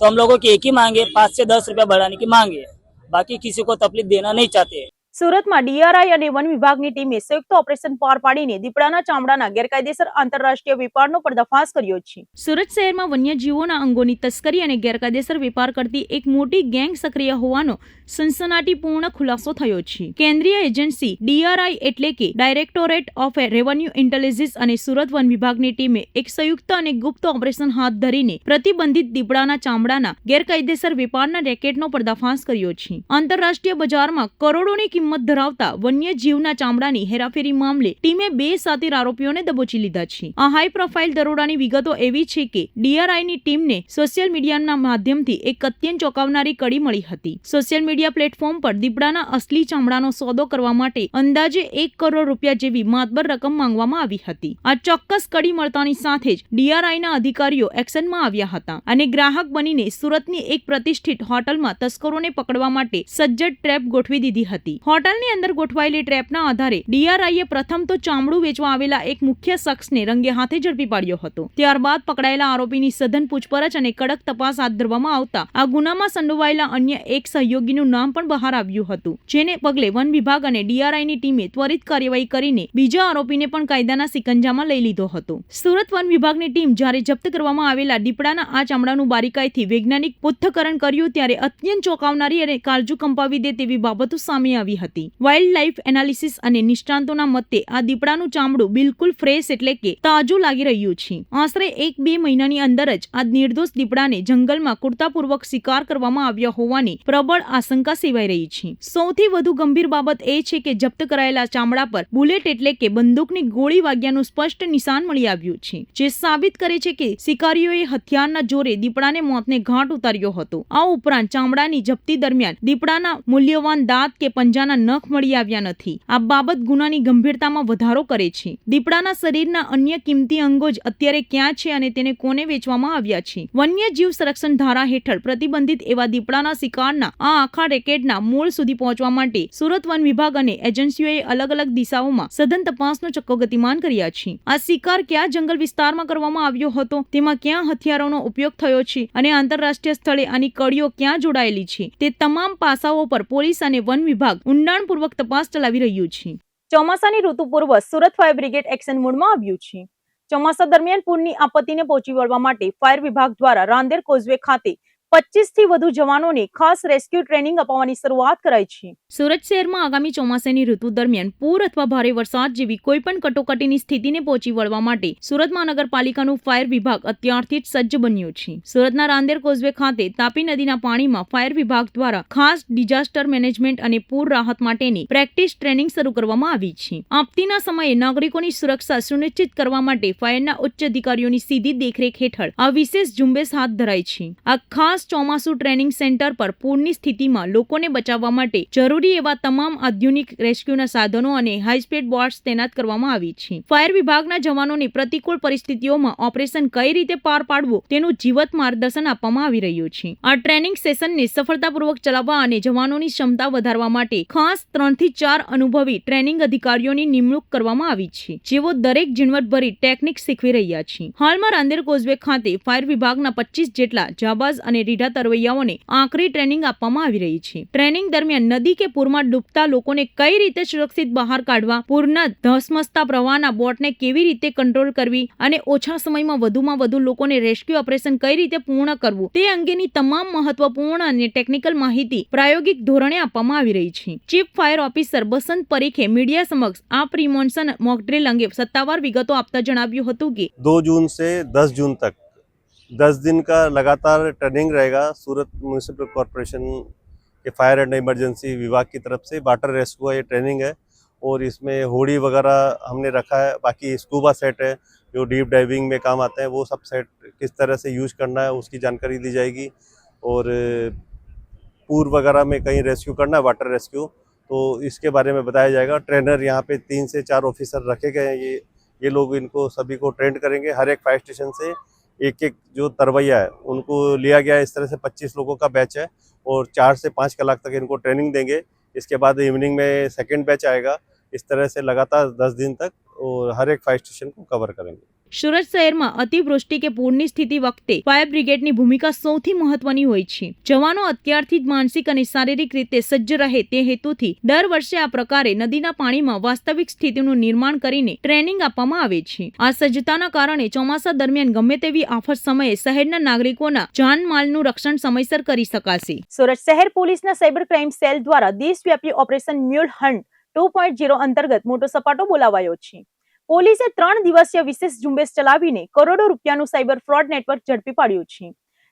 तो हम लोगों की एक ही मांग है, 5 से 10 रुपया बढ़ाने की मांग है. बाकी किसी को तकलीफ देना नहीं चाहते. સુરતમાં ડીઆરઆઈ અને વન વિભાગની ટીમે સંયુક્ત ઓપરેશન પાર પાડીને દીપડાના ચામડાના ગેરકાયદેસર આંતરરાષ્ટ્રીય વેપારનો પર્દાફાશ કર્યો છે. સુરત શહેરમાં વન્યજીવોના અંગોની તસ્કરી અને ગેરકાયદેસર વેપાર કરતી એક મોટી ગેંગ સક્રિય હોવાનો સનસનાટીપૂર્ણ ખુલાસો થયો છે. કેન્દ્રીય એજન્સી ડીઆરઆઈ એટલે કે ડાયરેક્ટોરેટ ઓફ રેવન્યુ ઇન્ટેલિજન્સ અને સુરત વન વિભાગની ટીમે એક સંયુક્ત અને ગુપ્ત ઓપરેશન હાથ ધરીને પ્રતિબંધિત દીપડાના ચામડાના ગેરકાયદેસર વેપારના રેકેટનો પર્દાફાશ કર્યો છે. આંતરરાષ્ટ્રીય બજારમાં કરોડોની કિંમત કિંમત ધરાવતા વન્યજીવના ચામડાની હેરાફેરી મામલે ટીમે 2 સાતીર આરોપીઓને દબોચી લીધા છે. આ હાઈ પ્રોફાઇલ દરોડાની વિગતો એવી છે કે DRIની ટીમને સોશિયલ મીડિયાના માધ્યમથી એક અત્યંત ચોંકાવનારી કડી મળી હતી. સોશિયલ મીડિયા પ્લેટફોર્મ પર દીપડાના અસલી ચામડાનો સોદો કરવા માટે અંદાજે 1 કરોડ રૂપિયા જેવી માતબર રકમ માંગવામાં આવી હતી. આ ચોક્કસ કડી મળતાની સાથે જ DRIના અધિકારીઓ એક્શનમાં આવ્યા હતા અને ગ્રાહક બનીને સુરતની એક પ્રતિષ્ઠિત હોટલમાં તસ્કરોને પકડવા માટે સજ્જડ ટ્રેપ ગોઠવી દીધી હતી. હોટલની અંદર ગોઠવાયેલી ટ્રેપના આધારે DRIએ પ્રથમ તો ચામડું વેચવા આવેલા એક મુખ્ય શખ્સને રંગે હાથે ઝડપી પાડ્યો હતો. ત્યારબાદ પકડાયેલા આરોપીની સઘન પૂછપરછ અને કડક તપાસ હાથ ધરવામાં આવતા આ ગુનામાં સંડોવાયેલા અન્ય એક સહયોગીનું નામ પણ બહાર આવ્યું હતું, જેને પગલે વન વિભાગ અને DRIની ટીમે ત્વરિત કાર્યવાહી કરીને બીજા આરોપીને પણ કાયદાના સિકંજામાં લઈ લીધો હતો. સુરત વન વિભાગની ટીમ જ્યારે જપ્ત કરવામાં આવેલા દીપડાના આ ચામડાનું બારીકાઈથી વૈજ્ઞાનિક પૃથ્થકરણ કર્યું ત્યારે અત્યંત ચોંકાવનારી અને કાળજુ કંપાવી દે તેવી બાબતો સામે આવી હતી. વાઇલ્ડ લાઇફ એનાલિસિસ અને નિષ્ણાંતોના મતે આ દીપડાનું ચામડું બિલકુલ ફ્રેશ એટલે કે તાજું લાગી રહ્યું છે. આશરે 1-2 મહિનાની અંદર જ આ નિર્દોષ દીપડાને જંગલમાં ક્રૂરતાપૂર્વક શિકાર કરવામાં આવ્યા હોવાની પ્રબળ આશંકા સેવાઈ રહી છે. સૌથી વધુ ગંભીર બાબત એ છે કે જપ્ત કરાયેલા ચામડા પર બુલેટ એટલે કે બંદૂકની ગોળી વાગ્યાનું સ્પષ્ટ નિશાન મળી આવ્યું છે, જે સાબિત કરે છે કે શિકારીઓએ હથિયારના જોરે દીપડાને મોતને ઘાટ ઉતાર્યો હતો. આ ઉપરાંત ચામડાની જપ્તી દરમિયાન દીપડાના મૂલ્યવાન દાંત કે પંજાના નખ મળી આવ્યા નથી. આ બાબત ગુનાની ગંભીરતામાં વધારો કરે છે. દીપડાના શરીરના અન્ય કિંમતી અંગો જ અત્યારે ક્યાં છે અને તેને કોને વેચવામાં આવ્યા છે? વન્યજીવ સંરક્ષણ ધારા હેઠળ પ્રતિબંધિત એવા દીપડાના શિકારના આ આખા રેકેટના મૂળ સુધી પહોંચવા માટે સુરત વન વિભાગ અને એજન્સીઓએ અલગ અલગ દિશાઓમાં સઘન તપાસનો ચક્કો ગતિમાન કર્યા છે. આ શિકાર કયા જંગલ વિસ્તારમાં કરવામાં આવ્યો હતો, તેમાં ક્યાં હથિયારોનો ઉપયોગ થયો છે અને આંતરરાષ્ટ્રીય સ્થળે આની કડીઓ ક્યાં જોડાયેલી છે, તે તમામ પાસાઓ પર પોલીસ અને વન વિભાગ ઊંડાણપૂર્વક તપાસ ચલાવી રહ્યું છે. ચોમાસાની ઋતુ પૂર્વ સુરત ફાયર બ્રિગેડ એક્શન મોડમાં આવ્યું છે. ચોમાસા દરમિયાન પૂરની આપત્તિને પહોંચી વળવા માટે ફાયર વિભાગ દ્વારા રાંદેર કોઝવે ખાતે 25 થી વધુ જવાનોને ખાસ રેસ્ક્યુ ટ્રેનિંગ અપાવવાની શરૂઆત કરાઈ છે. સુરત શહેરમાં આગામી ચોમાસાની ઋતુ દરમિયાન પૂર અથવા ભારે વરસાદ જેવી કોઈ પણ કટોકટીની સ્થિતિને પહોંચી વળવા માટે સુરત મહાનગરપાલિકાનું ફાયર વિભાગ અત્યારથી જ સજ્જ બન્યું છે. સુરતના રાંદેર કોઝવે ખાતે તાપી નદીના પાણીમાં ફાયર વિભાગ દ્વારા ખાસ ડિઝાસ્ટર મેનેજમેન્ટ અને પૂર રાહત માટેની પ્રેક્ટિસ ટ્રેનિંગ શરૂ કરવામાં આવી છે. આપત્તિના સમયે નાગરિકોની સુરક્ષા સુનિશ્ચિત કરવા માટે ફાયરના ઉચ્ચ અધિકારીઓની સીધી દેખરેખ હેઠળ આ વિશેષ ઝુંબેશ હાથ ધરાઈ છે. આ ખાસ ચોમાસુ ટ્રેનિંગ સેન્ટર પર પૂરની સ્થિતિમાં લોકોને બચાવવા માટે જરૂરી એવા તમામ આધુનિક રેસ્ક્યુના સાધનો અને હાઈ સ્પીડ બોટ્સ તૈનાત કરવામાં આવી છે. ફાયર વિભાગના જવાનોને પ્રતિકૂળ પરિસ્થિતિઓમાં ઓપરેશન કઈ રીતે પાર પાડવું તેનું જીવંત માર્ગદર્શન આપવામાં આવી રહ્યું છે. આ ટ્રેનિંગ સેશનને સફળતાપૂર્વક ચલાવવા અને જવાનોની ક્ષમતા વધારવા માટે ખાસ 3 થી 4 અનુભવી ટ્રેનિંગ અધિકારીઓની નિમણૂક કરવામાં આવી છે, જેઓ દરેક ઝીણવટભરી ટેકનિક શીખવી રહ્યા છે. હાલમાં રાંદેર કોઝવે ખાતે ફાયર વિભાગના 25 જેટલા જાબાઝ અને રીઢા તરવૈયાઓને આકરી ટ્રેનિંગ આપવામાં આવી રહી છે. ટ્રેનિંગ દરમિયાન નદી કે પૂરમાં ડૂબતા લોકોને કઈ રીતે સુરક્ષિત બહાર કાઢવા, પૂરના ધસમસતા પ્રવાહના બોટને કેવી રીતે કંટ્રોલ કરવી અને ઓછા સમયમાં વધુમાં વધુ લોકોને રેસ્ક્યુ ઓપરેશન કઈ રીતે પૂર્ણ કરવું તે અંગેની તમામ મહત્વપૂર્ણ અને ટેકનિકલ માહિતી પ્રાયોગિક ધોરણે આપવામાં આવી રહી છે. ચીફ ફાયર ઓફિસર બસંત પરીખે મીડિયા સમક્ષ આ પ્રિમોન્સન મોકડ્રીલ અંગે સત્તાવાર વિગતો આપતા જણાવ્યું હતું કે 2 जून से 10 जून तक 10 दिन का लगातार ट्रेनिंग रहेगा. सूरत म्यूनिसिपल कॉरपोरेशन के फायर एंड इमरजेंसी विभाग की तरफ से वाटर रेस्क्यू का ये ट्रेनिंग है और इसमें होड़ी वगैरह हमने रखा है. बाकी स्कूबा सेट है जो डीप डाइविंग में काम आते हैं, वो सब सेट किस तरह से यूज करना है उसकी जानकारी दी जाएगी. और पूर वगैरह में कहीं रेस्क्यू करना है, वाटर रेस्क्यू, तो इसके बारे में बताया जाएगा. ट्रेनर यहाँ पे 3 से 4 ऑफिसर रखे गए हैं. ये लोग इनको सभी को ट्रेंड करेंगे. हर एक फायर स्टेशन से एक जो तरवैया है उनको लिया गया है. इस तरह से 25 लोगों का बैच है और 4 से 5 कलाक तक इनको ट्रेनिंग देंगे. इसके बाद इवनिंग में सेकंड बैच आएगा. इस तरह से लगातार 10 दिन तक और हर एक फायर स्टेशन को कवर करेंगे. સુરત શહેરમાં અતિવૃષ્ટિ કે પૂરની સ્થિતિ વખતે ફાયર બ્રિગેડની ભૂમિકા સૌથી મહત્વની હોય છે. જવાનો અત્યારથી જ માનસિક અને શારીરિક રીતે સજ્જ રહે તે હેતુથી દર વર્ષે આ પ્રકારે નદીના પાણીમાં વાસ્તવિક સ્થિતિનું નિર્માણ કરીને ટ્રેનિંગ આપવામાં આવે છે. આ સજ્જતાના કારણે ચોમાસા દરમિયાન ગમે તેવી આફત સમયે શહેરના નાગરિકોના જાનમાલનું રક્ષણ સમયસર કરી શકાશે. સુરત શહેર પોલીસના સાયબર ક્રાઇમ સેલ દ્વારા દેશવ્યાપી ઓપરેશન મ્યુલ હન્ટ 2.0 અંતર્ગત મોટો સપાટો બોલાવાયો છે. પોલીસે 3 દિવસીય વિશેષ ઝુંબેશ ચલાવીને કરોડો રૂપિયાનું સાયબર ફ્રોડ નેટવર્ક ઝડપી પાડ્યું છે.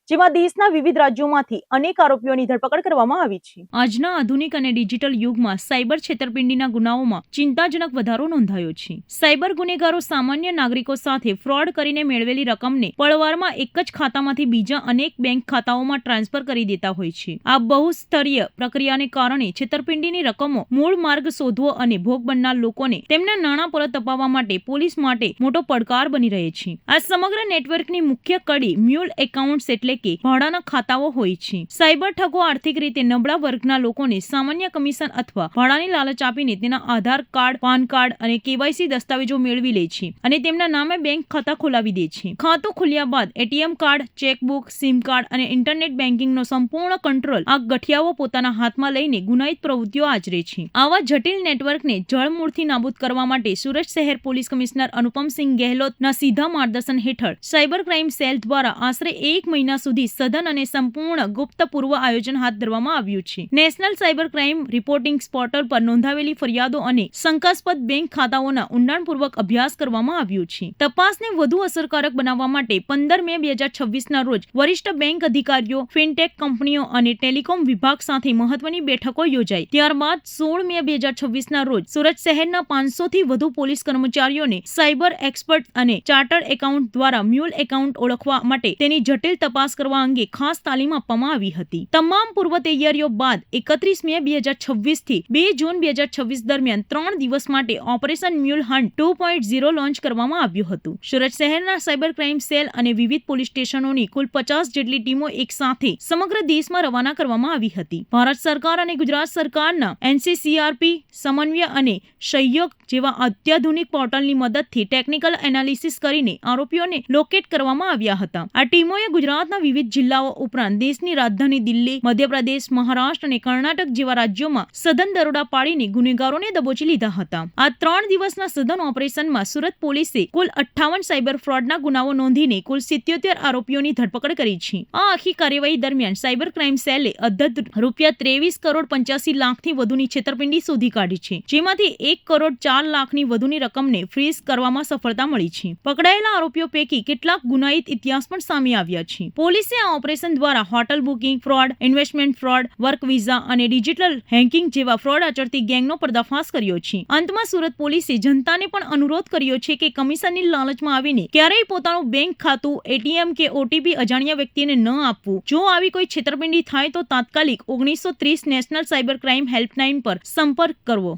જેમાં દેશના વિવિધ રાજ્યોમાંથી અનેક આરોપીઓની ધરપકડ કરવામાં આવી છે. આજના આધુનિક અને ડિજિટલ યુગમાં સાયબર છેતરપિંડીના ગુનાઓમાં ચિંતાજનક વધારો નોંધાયો છે. સાયબર ગુનેગારો સામાન્ય નાગરિકો સાથે ફ્રોડ કરીને મેળવેલી રકમને પળવારમાં એક જ ખાતામાંથી બીજા અનેક બેંક ખાતાઓમાં ટ્રાન્સફર કરી દેતા હોય છે. આ બહુસ્તરીય પ્રક્રિયાને કારણે છેતરપિંડીની રકમો મૂળ માર્ગ શોધવો અને ભોગ બનનાર લોકોને તેમના નાણાં પરત અપાવવા માટે પોલીસ માટે મોટો પડકાર બની રહે છે. આ સમગ્ર નેટવર્કની મુખ્ય કડી મ્યુલ એકાઉન્ટ્સ એટલે કે ભાડાના ખાતાઓ હોય છે. સાયબર ઠગો આર્થિક રીતે નબળા વર્ગના લોકોને સામાન્ય કમિશન અથવા ભાડાની લાલચ આપીને તેના આધાર કાર્ડ, પાન કાર્ડ અને કેવાયસી દસ્તાવેજો મેળવી લે છે અને તેમના નામે બેંક ખાતા ખોલાવી દે છે. ખાતું ખુલ્યા બાદ ATM card, chequebook, sim card અને ઇન્ટરનેટ બેન્કિંગનો સંપૂર્ણ કંટ્રોલ આ ગઠિયાઓ પોતાના હાથમાં લઈને ગુનાહિત પ્રવૃત્તિઓ આચરે છે. આવા જટિલ નેટવર્કને જળમૂળથી નાબૂદ કરવા માટે સુરત શહેર પોલીસ કમિશનર અનુપમસિંહ ગેહલોતના સીધા માર્ગદર્શન હેઠળ સાયબર ક્રાઇમ સેલ દ્વારા આશરે 1 મહિના સુધી સઘન અને સંપૂર્ણ ગુપ્ત પૂર્વ આયોજન હાથ ધરવામાં આવ્યું છે. National cyber crime reporting portal પર નોંધાવેલી ફરિયાદો અને શંકાસ્પદ બેંક ખાતાઓના ઊંડાણપૂર્વક અભ્યાસ કરવામાં આવ્યો છે. તપાસને વધુ અસરકારક બનાવવા માટે 15 મે 2026ના રોજ વરિષ્ઠ બેંક અધિકારીઓ, ફિનટેક કંપનીઓ અને ટેલિકોમ વિભાગ સાથે મહત્વની બેઠકો યોજાઈ. ત્યારબાદ 16 મે 2026ના રોજ સુરત શહેરના 500 થી વધુ પોલીસ કર્મચારીઓને સાયબર એક્સપર્ટ અને ચાર્ટર્ડ એકાઉન્ટ દ્વારા મ્યુલ એકાઉન્ટ ઓળખવા માટે તેની જટિલ તપાસ કરવા અંગે ખાસ તાલીમ આપવામાં આવી હતી. તમામ પૂર્વ તૈયારીઓ બાદ 31 મે 2026 થી 2 જૂન 2026 દરમિયાન 3 દિવસ માટે ઓપરેશન મ્યુલ હન્ટ 2.0 લોન્ચ કરવામાં આવ્યું હતું. સુરત શહેરના સાયબર ક્રાઇમ સેલ અને વિવિધ પોલીસ સ્ટેશનોની કુલ 50 જેટલી ટીમો એક સાથે સમગ્ર દેશમાં રવાના કરવામાં આવી હતી. ભારત સરકાર અને ગુજરાત સરકારના NCCRP સમન્વય અને સહયોગ જેવા અત્યાધુનિક પોર્ટલની મદદથી ટેકનિકલ એનાલિસિસ કરીને આરોપીઓને લોકેટ કરવામાં આવ્યા હતા. આ ટીમોએ ગુજરાતના વિવિધ જિલ્લાઓ ઉપરાંત દેશની રાજધાની દિલ્હી, મધ્યપ્રદેશ, મહારાષ્ટ્ર અને કર્ણાટક જેવા રાજ્યોમાં સઘન દરોડા પાડીને ગુનેગારોને દબોચી લીધા હતા. આ 3 દિવસના સઘન ઓપરેશનમાં સુરત પોલીસે કુલ 58 સાયબર ફ્રોડના ગુનાઓ નોંધીને કુલ 77 આરોપીઓની ધરપકડ કરી છે. આ આખી કાર્યવાહી દરમિયાન સાયબર ક્રાઇમ સેલે અધધ ₹23.85 કરોડથી વધુની છેતરપિંડી શોધી કાઢી છે, જેમાંથી ₹1.04 કરોડ વધુની રકમને ફ્રીઝ કરવામાં સફળતા મળી છે. પકડાયેલા આરોપીઓ પૈકી કેટલાક ગુનાહિત ઇતિહાસ પણ સામે આવ્યા છે. પોલીસે આ ઓપરેશન દ્વારા hotel booking fraud, investment fraud, work visa અને ડિજિટલ હેકિંગ જેવા ફ્રોડ આચરતી ગેંગનો પર્દાફાશ કર્યો છે. અંતમાં સુરત પોલીસે જનતાને પણ અનુરોધ કર્યો છે કે કમિશનની લાલચમાં આવીને ક્યારેય પોતાનું બેંક ખાતું, એટીએમ કે ઓટીપી અજાણ્યા વ્યક્તિને ન આપવું. જો આવી કોઈ છેતરપિંડી થાય તો તાત્કાલિક 1930 નેશનલ સાયબર ક્રાઇમ હેલ્પલાઇન પર સંपर्क કરવો.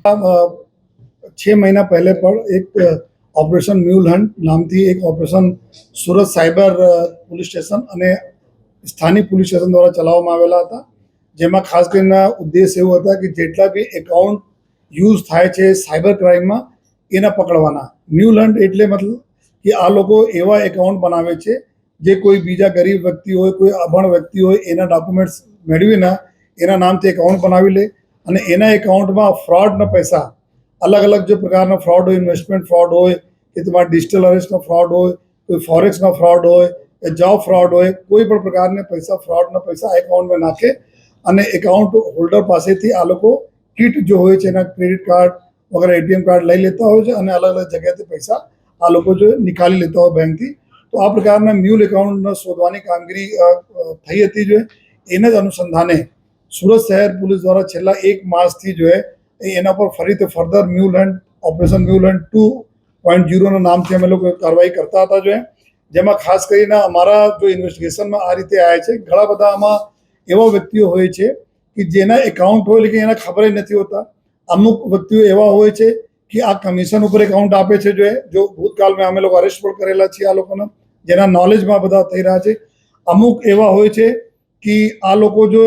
6 महीना पहले पर एक ऑपरेशन म्यूल हंट नामથી એક operation Surat cyber police station અને સ્થાનિક પોલીસ સ્ટેશન દ્વારા ચલાવવામાં આવેલા હતા. જેમાં ખાસ કરીને ઉદ્દેશ એવો હતા કે જેટલા બી એકાઉન્ટ યુઝ થાય છે સાયબર ક્રાઇમમાં એને પકડવાના. મ્યુલ હંટ એટલે મતલબ કે આ લોકો એવા એકાઉન્ટ બનાવે છે જે કોઈ બીજા ગરીબ વ્યક્તિ હોય, કોઈ અભણ વ્યક્તિ હોય, એના ડોક્યુમેન્ટ્સ મેળવીને એના નામથી એકાઉન્ટ બનાવી લે અને એના એકાઉન્ટમાં ફ્રોડના પૈસા अलग अलग जो प्रकार फ्रॉड हो, इन्वेस्टमेंट फ्रॉड हो कि तुम्हारा डिजिटल अरेस्ट फ्रॉड हो, कोई फॉरेक्स फ्रॉड हो, जॉब फ्रॉड हो, कोई पण प्रकार पैसा फ्रॉड पैसा एकाउंट में नाखे અને એકાઉન્ટ હોલ્ડર પાસેથી આ લોકો કિટ જો હોય છે એના ક્રેડિટ કાર્ડ વગેરે એટીએમ કાર્ડ લઈ લેતા હોય છે અને અલગ અલગ જગ્યાએથી પૈસા આ લોકો જો નિકાલી લેતા હોય બેંકથી. તો આ પ્રકારના મ્યુલ એકાઉન્ટ શોધવાની કામગીરી થઈ હતી. જો એના જ અનુસંધાને સુરત શહેર પોલીસ દ્વારા છેલ્લા 1 માસથી જો એના પર ફરીથી further mule hunt operation mule hunt 2.0ના નામથી અમે લોકો કાર્યવાહી કરતા હતા. જો જેમાં ખાસ કરીને અમારા જો ઇન્વેસ્ટિગેશનમાં આ રીતે આવ્યા છે. ઘણા બધા આમાં એવા વ્યક્તિઓ હોય છે કે જેના એકાઉન્ટ હોય લેકિન એને ખબર જ નથી હોતા. અમુક વ્યક્તિઓ એવા હોય છે કે આ કમિશન ઉપર એકાઉન્ટ આપે છે. જો ભૂતકાળમાં અમે લોકો અરેસ્ટ પણ કરેલા છીએ આ લોકોને, જેના નોલેજમાં બધા થઈ રહ્યા છે. અમુક એવા હોય છે કે આ લોકો જો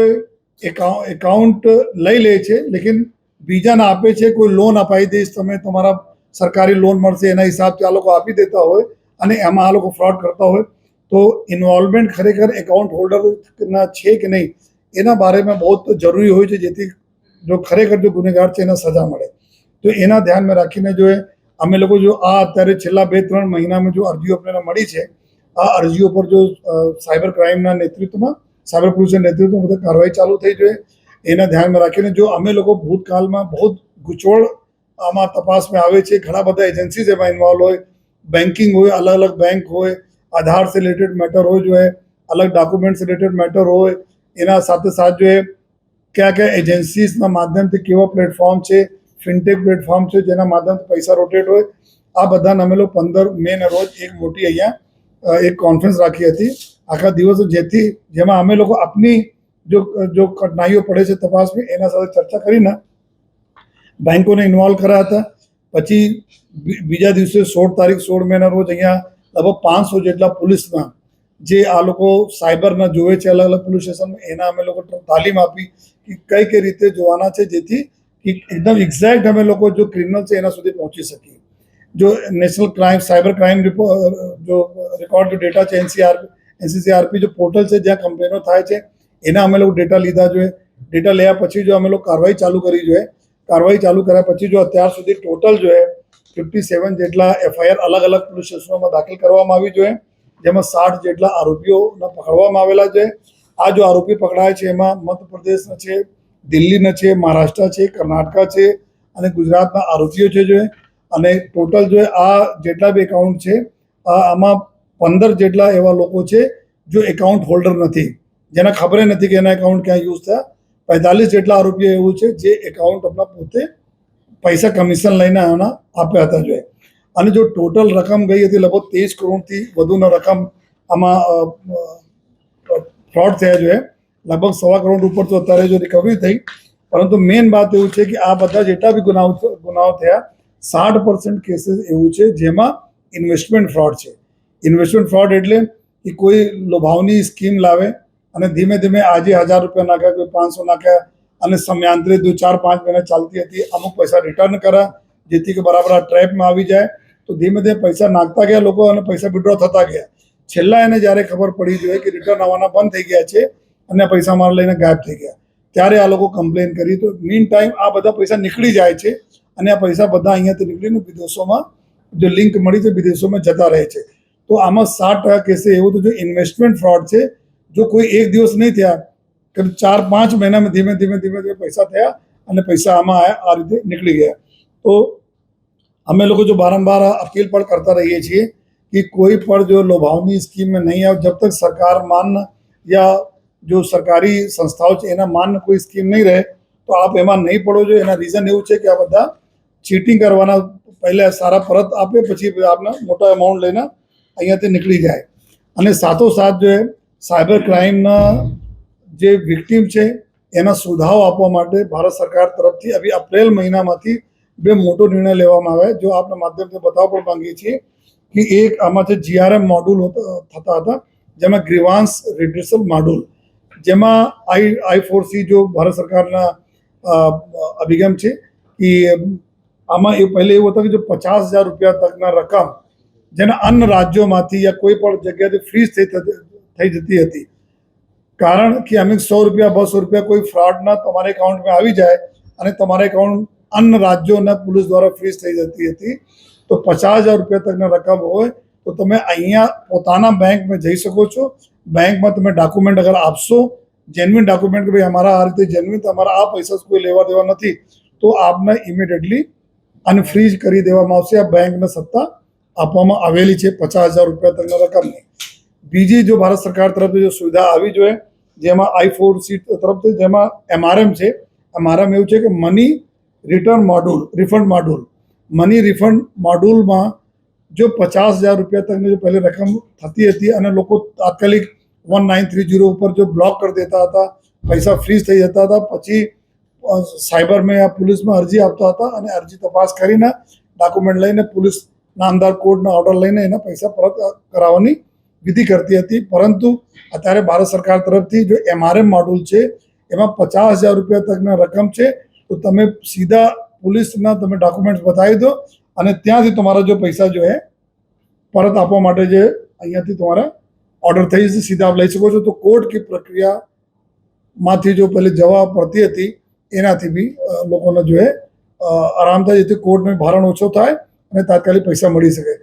એકાઉન્ટ લઈ લે છે લેકિન બીજાને આપે છે. કોઈ લોન અપાઈ દઈશ તમે, તમારા સરકારી લોન મળશે એના હિસાબથી આ લોકો આપી દેતા હોય અને એમાં આ લોકો ફ્રોડ કરતા હોય. તો ઇન્વોલ્વમેન્ટ ખરેખર એકાઉન્ટ હોલ્ડરના છે કે નહીં એના બારેમાં બહુ જરૂરી હોય છે, જેથી જો ખરેખર જો ગુનેગાર છે એને સજા મળે. તો એના ધ્યાનમાં રાખીને જો અમે લોકો જો આ અત્યારે છેલ્લા 2-3 મહિનામાં જો અરજીઓ આપણને મળી છે, આ અરજીઓ પર જો સાયબર ક્રાઇમના નેતૃત્વમાં, સાયબર પોલીસના નેતૃત્વમાં બધા કાર્યવાહી ચાલુ થઈ જોઈએ. એના ધ્યાનમાં રાખીને જો અમે લોકો ભૂતકાળમાં બહુ ગૂંચવણ આમાં તપાસમાં આવે છે. ઘણા બધા એજન્સીઝ એમાં ઇન્વોલ્વ હોય, બેન્કિંગ હોય, અલગ અલગ બેંક હોય, આધાર સે રિલેટેડ મેટર હોય, જો अलग डॉक्यूमेंट्स रिलेटेड मैटर हो एना साथ साथ जो है क्या क्या एजेंसीजना माध्यमथी केवा प्लेटफॉर्म है फिनटेक प्लेटफॉर्म है जेना माध्यमथी पैसा रोटेट हो आ बधाने अमे लोग 15 मे ना रोज एक मोटी अहींया एक कॉन्फ्रेंस राखी हती आखा दिवस जेथी जेमां अमे लोग अपनी जो जो कठिनाईओ पड़े छे तपास में एना साथे चर्चा करीने बैंकोने इन्वॉल्व कर्या हता। पछी बीजा दिवसे 16 मे ना रोज अहींया लगभग 500 जेटला पुलिसना जे आ लोको साइबरना जोवे छे अलग अलग पुलिस स्टेशन में एना अमे लोको तालीम आपी कि कई कई रीते जोवाना छे जेथी कि एकदम एक्ઝેક્ટ अमे लोको जो क्रिमिनल छे एना सुधी पहोंची सकीए। जो नेशनल क्राइम साइबर क्राइम जो रिकॉर्ड जो डेटा छे एनसीसीआरपी जो पोर्टल छे ज्यां कंप्लेनो थाय छे एना अमे लोग डेटा लीधा जोए। डेटा लेया पछी जो अमे लोग कार्रवाई चालू करी जोए। कार्रवाई चालू कर्या पछी जो अत्यार सुधी टोटल जो है 57 जेटला एफआईआर अलग अलग पुलिस स्टेशनों में दाखिल करवामां आवी जोए जेमां 60 जेटला आरोपीओ पकड़वामां आवेला छे। आ जो आरोपी पकड़ाया छे एमां मध्य प्रदेशना छे, दिल्हीना छे, महाराष्ट्र छे, कर्नाटका छे अने गुजरातना आरोपीओ छे जो अने टोटल जो आ जेटला बी एकाउंट छे आमां 15 जेटला एवा लोको छे जो एकाउंट होल्डर नथी जेना खबर नथी के एना एकाउंट क्या यूज था। 45 जेटला आरोपीओ एवुं छे जे एकाउंट अपना पोते पैसा कमीशन लईने आना आप्या हता जो अने जो टोटल रकम गई हती लगभग 23 करोड़थी वधुनो रकम आमां फ्रॉड थया जो लगभग 1.25 करोड़ ऊपर तो अत्यारे जो रिकवरी थई। परंतु मेन बात एवुं छे कि आ बधा जेटला बी गुनाओ थया 60% केसेस एवुं छे जेमां इन्वेस्टमेंट फ्रॉड छे। इन्वेस्टमेंट फ्रॉड एटले कि कोई लोभावनी स्कीम लावे अने धीमे धीमे आजे 1000 रुपया नाख्या कोई 500 नाख्या अने समयांतरे 2-4-5 महीना चालती हती अमुक पैसा रिटर्न करा जेथी के बराबर आ ट्रेप में आवी जाए तो धीमे धीमे पैसा नाखता गया लोको अने पैसा विड्रॉ थता गया। छेल्ला एने ज्यारे खबर पड़ी जोए कि रिटर्न आववाना बंध थई गया छे अने पैसा मार लईने गायब थई गया त्यारे आ लोको कम्प्लेन करी। तो मीन टाइम आ बधा पैसा निकળી જાય છે અને આ પૈસા બધા અહીંયાથી નીકળીને વિદેશોમાં जो लिंक मળી છે વિદેશોમાં જતા રહે છે। તો આમાં 60% કેસ એવું તો जो इन्वेस्टमेंट फ्रॉड છે जो कोई एक दिवस नहीं थया करीब 4-5 महीना में धीमे धीमे पैसा थया अने पैसा आमां आया आ रीते निकળી ગયા। तो अमे लोग जो बारंबार अपील पण करता रहीए छीए कि कोई पण जो लोभावनी स्कीम में नहीं आए जब तक सरकार मान्य या जो सरकारी संस्थाओं छे एना मान्य कोई स्कीम नहीं रहे तो आप एमां नहीं पड़ो जो एना रीजन एवुं छे कि आ बधा चीटिंग करवाना पहले सारा परत आपे पछी आपने मोटा अमाउंट लईने अहींयाथी निकળી जाए। अने साथोसाथ जो है साइबर क्राइमना जे विक्टिम छे एना सुधाव आपवा माटे भारत सरकार तरफथी अभी एप्रिल महीनामांथी बे मोटो निर्णय लेवामां आवे जो आपना माध्यमथी बताववा पण मांगीए छीए कि एक आमांथी जीआरएम मॉड्यूल थता हता जेमां ग्रीवांस रिड्रेसल मॉड्यूल जेमां I4C जो भारत सरकारना अभिगम छे कि आमां ए पहले एवुं हतुं कि जो 50,000 रुपया तकना रकम जेना अन्य राज्योमांथी या कोई पण जग्याएथी फ्रीज थई जती हती कारण कि अमुक 100 रुपया 200 रुपया कोई फ्रॉडना तमारा एकाउंट में आवी जाए अने तमारा एकाउंट अन्य राज्योना पुलिस द्वारा फ्रीज थई जती हती। तो 50,000 रुपया तकना रकम होय तो तमे अहींया पोताना बैंक में जई शको छो। बैंक में तमे डॉक्यूमेंट अगर आपशो जेन्युइन डॉक्यूमेंट कि भाई हमारा आ रीते जेन्युइन तमारा आ पैसा कोई लेवा देवा नहीं तो आपने इमिडिएटली अनफ्रीज करी देवामां आवशे। आ बैंकने सत्ता आपवामां आवेली छे 50,000 रुपया तकना रकमनी। बीजी जो भारत सरकार तरफ जो सुविधा आवी जोईए जेमां I4C तरफथी जेमां MRM छे। MRM एवुं छे कि money return module refund module money refund module में जो 50,000 रुपया तक जो पहले रकम थती हती अने लोको तात्कालिक 1930 पर जो ब्लॉक कर देता था पैसा फ्रीज थई जता था पछी साइबर में या पुलिस में अरजी आपता था अने अरजी तपास करीने डॉक्यूमेंट लईने पुलिस नामदार कोर्टना ऑर्डर लईने एना पैसा परत कराववानी विधि करती हती। परंतु अत्यारे भारत सरकार तरफथी जो MRM मॉड्यूल छे एमां 50,000 रुपया तकना रकम छे तो तमे सीधा पुलिसना तमे डॉक्यूमेंट्स बतावी दो अने त्यांथी तमारा जो पैसा जो है परत आपवा माटे जे अहींयाथी तमारा ऑर्डर थई जशे सीधा आप लई शको छो। तो कोर्ट की प्रक्रिया मांथी जो पहले जवा पड़ती हती एनाथी बी लोकोने जो है आराम थाय जेथी कोर्ट में भारण ओछो थाय अने तात्कालिक पैसा मळी शके।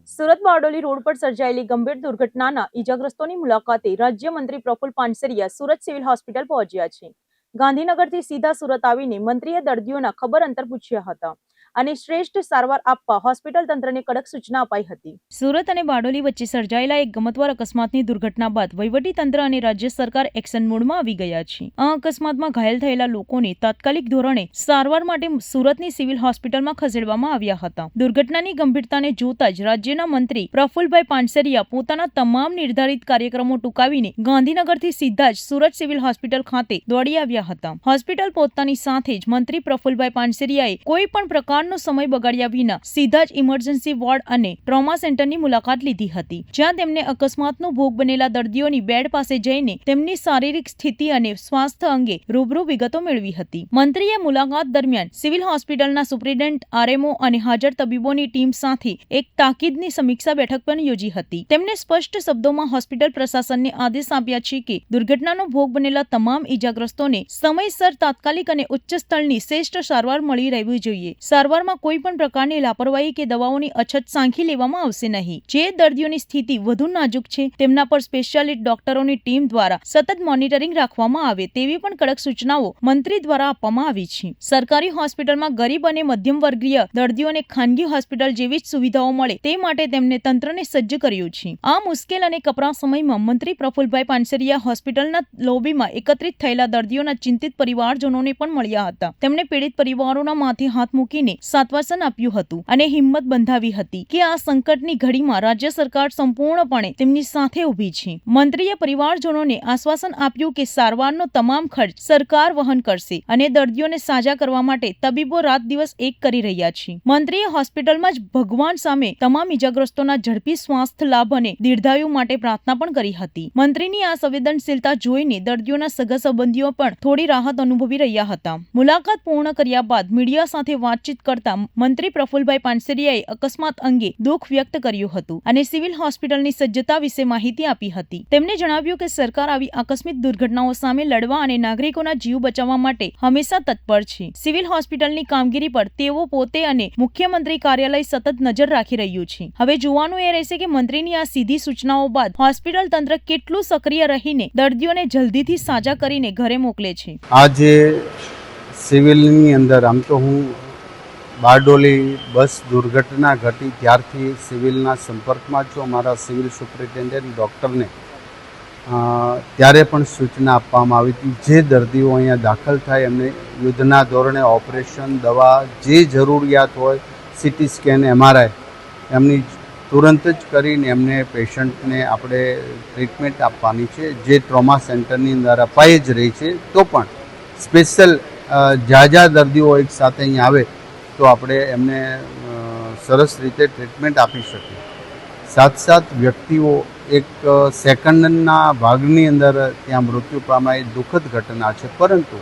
સુરત બારડોલી રોડ પર સર્જાયેલી ગંભીર દુર્ઘટનાના ઈજાગ્રસ્તોની મુલાકાતે રાજ્યમંત્રી પ્રફુલ પાનસરિયા સુરત સિવિલ હોસ્પિટલ પહોંચ્યા છે। ગાંધીનગરથી સીધા સુરત આવીને મંત્રીએ દર્દીઓના ખબર અંતર પૂછ્યા હતા અને શ્રેષ્ઠ સારવાર આપવા હોસ્પિટલ તંત્રને કડક સૂચના અપાઈ હતી. સુરત અને બારડોલી વચ્ચે સર્જાયેલા એક ગમતવાર અકસ્માતની દુર્ઘટના બાદ વહીવટી તંત્ર અને રાજ્ય સરકાર એક્શન મોડમાં આવી ગયા છે. આ અકસ્માતમાં ઘાયલ થયેલા લોકોને તાત્કાલિક ધોરણે સારવાર માટે સુરતની સિવિલ હોસ્પિટલમાં ખસેડવામાં આવ્યા હતા. દુર્ઘટનાની ગંભીરતાને જોતા જ રાજ્યના મંત્રી પ્રફુલભાઈ પાનસેરિયા પોતાના તમામ નિર્ધારિત કાર્યક્રમો ટૂંકાવીને ગાંધીનગરથી સીધા જ સુરત સિવિલ હોસ્પિટલ ખાતે દોડી આવ્યા હતા. હોસ્પિટલ પહોંચતાની સાથે જ મંત્રી પ્રફુલભાઈ પાનસેરિયાએ કોઈ પણ પ્રકારનો સમય બગાડ્યા વિના સીધા જ ઇમરજન્સી વોર્ડ અને ટ્રોમા સેન્ટરની મુલાકાત લીધી હતી, જ્યાં તેમને અકસ્માતનો ભોગ બનેલા દર્દીઓની બેડ પાસે જઈને તેમની શારીરિક સ્થિતિ અને સ્વાસ્થ્ય અંગે રૂબરૂ વિગતો મેળવી હતી. મંત્રીએ મુલાકાત દરમિયાન સિવિલ હોસ્પિટલના સુપ્રિન્ટેન્ડન્ટ, આરએમઓ અને હાજર તબીબોની ટીમ સાથે એક તાકીદની સમીક્ષા બેઠક પણ યોજી હતી. તેમણે સ્પષ્ટ શબ્દોમાં હોસ્પિટલ પ્રશાસનને આદેશ આપ્યા છે કે દુર્ઘટનાનો ભોગ બનેલા તમામ ઈજાગ્રસ્તોને સમયસર, તાત્કાલિક અને ઉચ્ચ સ્તરની શ્રેષ્ઠ સારવાર મળી રહેવી જોઈએ. સારવારમાં કોઈ પણ પ્રકારની લાપરવાહી કે દવાઓની અછત સાંખી લેવામાં આવશે નહીં. જે દર્દીઓની સ્થિતિ વધુ નાજુક છે તેમના પર સ્પેશિયાલિસ્ટ ડોક્ટરોની ટીમ દ્વારા સતત મોનિટરિંગ રાખવામાં આવે તેવી પણ કડક સૂચનાઓ મંત્રી દ્વારા આપવામાં આવી છે. સરકારી હોસ્પિટલમાં ગરીબ અને મધ્યમ વર્ગીય દર્દીઓને ખાનગી હોસ્પિટલ જેવી જ સુવિધાઓ મળે તે માટે તેમને તંત્રને સજ્જ કર્યું છે. આ મુશ્કેલ અને કપરા સમયમાં મંત્રી પ્રફુલભાઈ પાનસેરિયા હોસ્પિટલના લોબીમાં એકત્રિત થયેલા દર્દીઓના ચિંતિત પરિવારજનોને પણ મળ્યા હતા. તેમણે પીડિત પરિવારોના માથે હાથ મૂકીને સાંત્વન આપ્યું હતું અને હિંમત બંધાવી હતી કે આ સંકટની ઘડીમાં રાજ્ય સરકાર સંપૂર્ણપણે તેમની સાથે ઊભી છે. મંત્રીએ પરિવારજનોને આશ્વાસન આપ્યું કે સારવારનો તમામ ખર્ચ સરકાર વહન કરશે અને દર્દીઓને સાજા કરવા માટે તબીબો રાત દિવસ એક કરી રહ્યા છે. મંત્રીએ હોસ્પિટલમાં જ ભગવાન સામે તમામ ઈજાગ્રસ્તોના ઝડપી સ્વાસ્થ્ય લાભ અને દીર્ઘાયુ માટે પ્રાર્થના પણ કરી હતી. મંત્રીની આ સંવેદનશીલતા જોઈને દર્દીઓના સગા સંબંધીઓ પણ થોડી રાહત અનુભવી રહ્યા હતા. મુલાકાત પૂર્ણ કર્યા બાદ મીડિયા સાથે વાતચીત કરતા મંત્રી પ્રફુલભાઈ પાનસેરિયાએ અકસ્માત અંગે દુઃખ વ્યક્ત કર્યું હતું અને સિવિલ હોસ્પિટલની સજ્જતા વિશે માહિતી આપી હતી. તેમણે જણાવ્યું કે સરકાર આવી આકસ્મિક દુર્ઘટનાઓ સામે લડવા અને નાગરિકોના જીવ બચાવવા માટે હંમેશા તત્પર છે. સિવિલ હોસ્પિટલની કામગીરી પર તેઓ પોતે અને મુખ્યમંત્રી કાર્યાલય સતત નજર રાખી રહ્યું છે. હવે જોવાનું એ રહેશે કે મંત્રીની આ સીધી સૂચનાઓ બાદ હોસ્પિટલ તંત્ર કેટલું સક્રિય રહીને દર્દીઓને જલ્દીથી સાજા કરીને ઘરે મોકલે છે. આજે સિવિલની અંદર આમ તો હું બારડોલી બસ દુર્ઘટના ઘટી ત્યારથી સિવિલના સંપર્કમાં છું. અમારા સિવિલ સુપ્રિન્ટેન્ડન્ટ ડૉક્ટરને ત્યારે પણ સૂચના આપવામાં આવી હતી જે દર્દીઓ અહીંયા દાખલ થાય એમને યુદ્ધના ધોરણે ઓપરેશન, દવા, જે જરૂરિયાત હોય, સીટી સ્કેન, MRI એમની તુરંત જ કરીને એમને પેશન્ટને આપણે ટ્રીટમેન્ટ આપવાની છે, જે ટ્રોમા સેન્ટરની અંદર અપાઈ જ રહી છે. તો પણ સ્પેશિયલ જ્યાં દર્દીઓ એક સાથે અહીં આવે તો આપણે એમને સરસ રીતે ટ્રીટમેન્ટ આપી શકીએ. સાથ વ્યક્તિઓ એક સેકન્ડના ભાગની અંદર ત્યાં મૃત્યુ પામ્યા એ દુઃખદ ઘટના છે, પરંતુ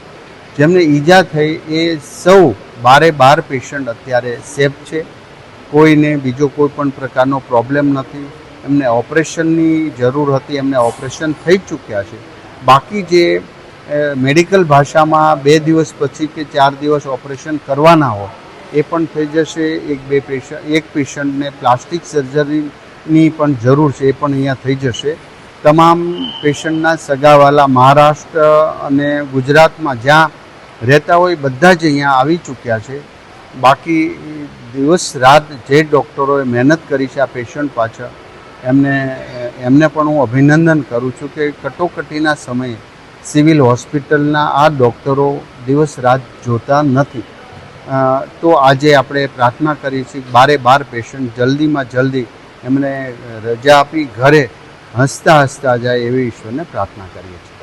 જેમને ઈજા થઈ એ સૌ 12 પેશન્ટ અત્યારે સેફ છે. કોઈને બીજો કોઈ પણ પ્રકારનો પ્રોબ્લેમ નથી. એમને ઓપરેશનની જરૂર હતી, એમને ઓપરેશન થઈ ચૂક્યા છે. બાકી જે મેડિકલ ભાષામાં 2 દિવસ પછી કે 4 દિવસ ઓપરેશન કરવાના હોય એ પણ થઈ જશે. એક પેશન્ટને પ્લાસ્ટિક સર્જરીની પણ જરૂર છે, એ પણ અહીંયા થઈ જશે. તમામ પેશન્ટના સગાવાલા મહારાષ્ટ્ર અને ગુજરાતમાં જ્યાં રહેતા હોય બધા જ અહીંયા આવી ચૂક્યા છે. બાકી દિવસ રાત જે ડૉક્ટરોએ મહેનત કરી છે આ પેશન્ટ પાછળ એમને પણ હું અભિનંદન કરું છું કે કટોકટીના સમયે સિવિલ હોસ્પિટલના આ ડૉક્ટરો દિવસ રાત જોતા નથી. તો આજે આપણે પ્રાર્થના કરી છે 12 પેશન્ટ જલ્દીમાં જલ્દી એમને રજા આપી ઘરે હસતા જાય એવી ઈશ્વરને પ્રાર્થના કરીએ છીએ.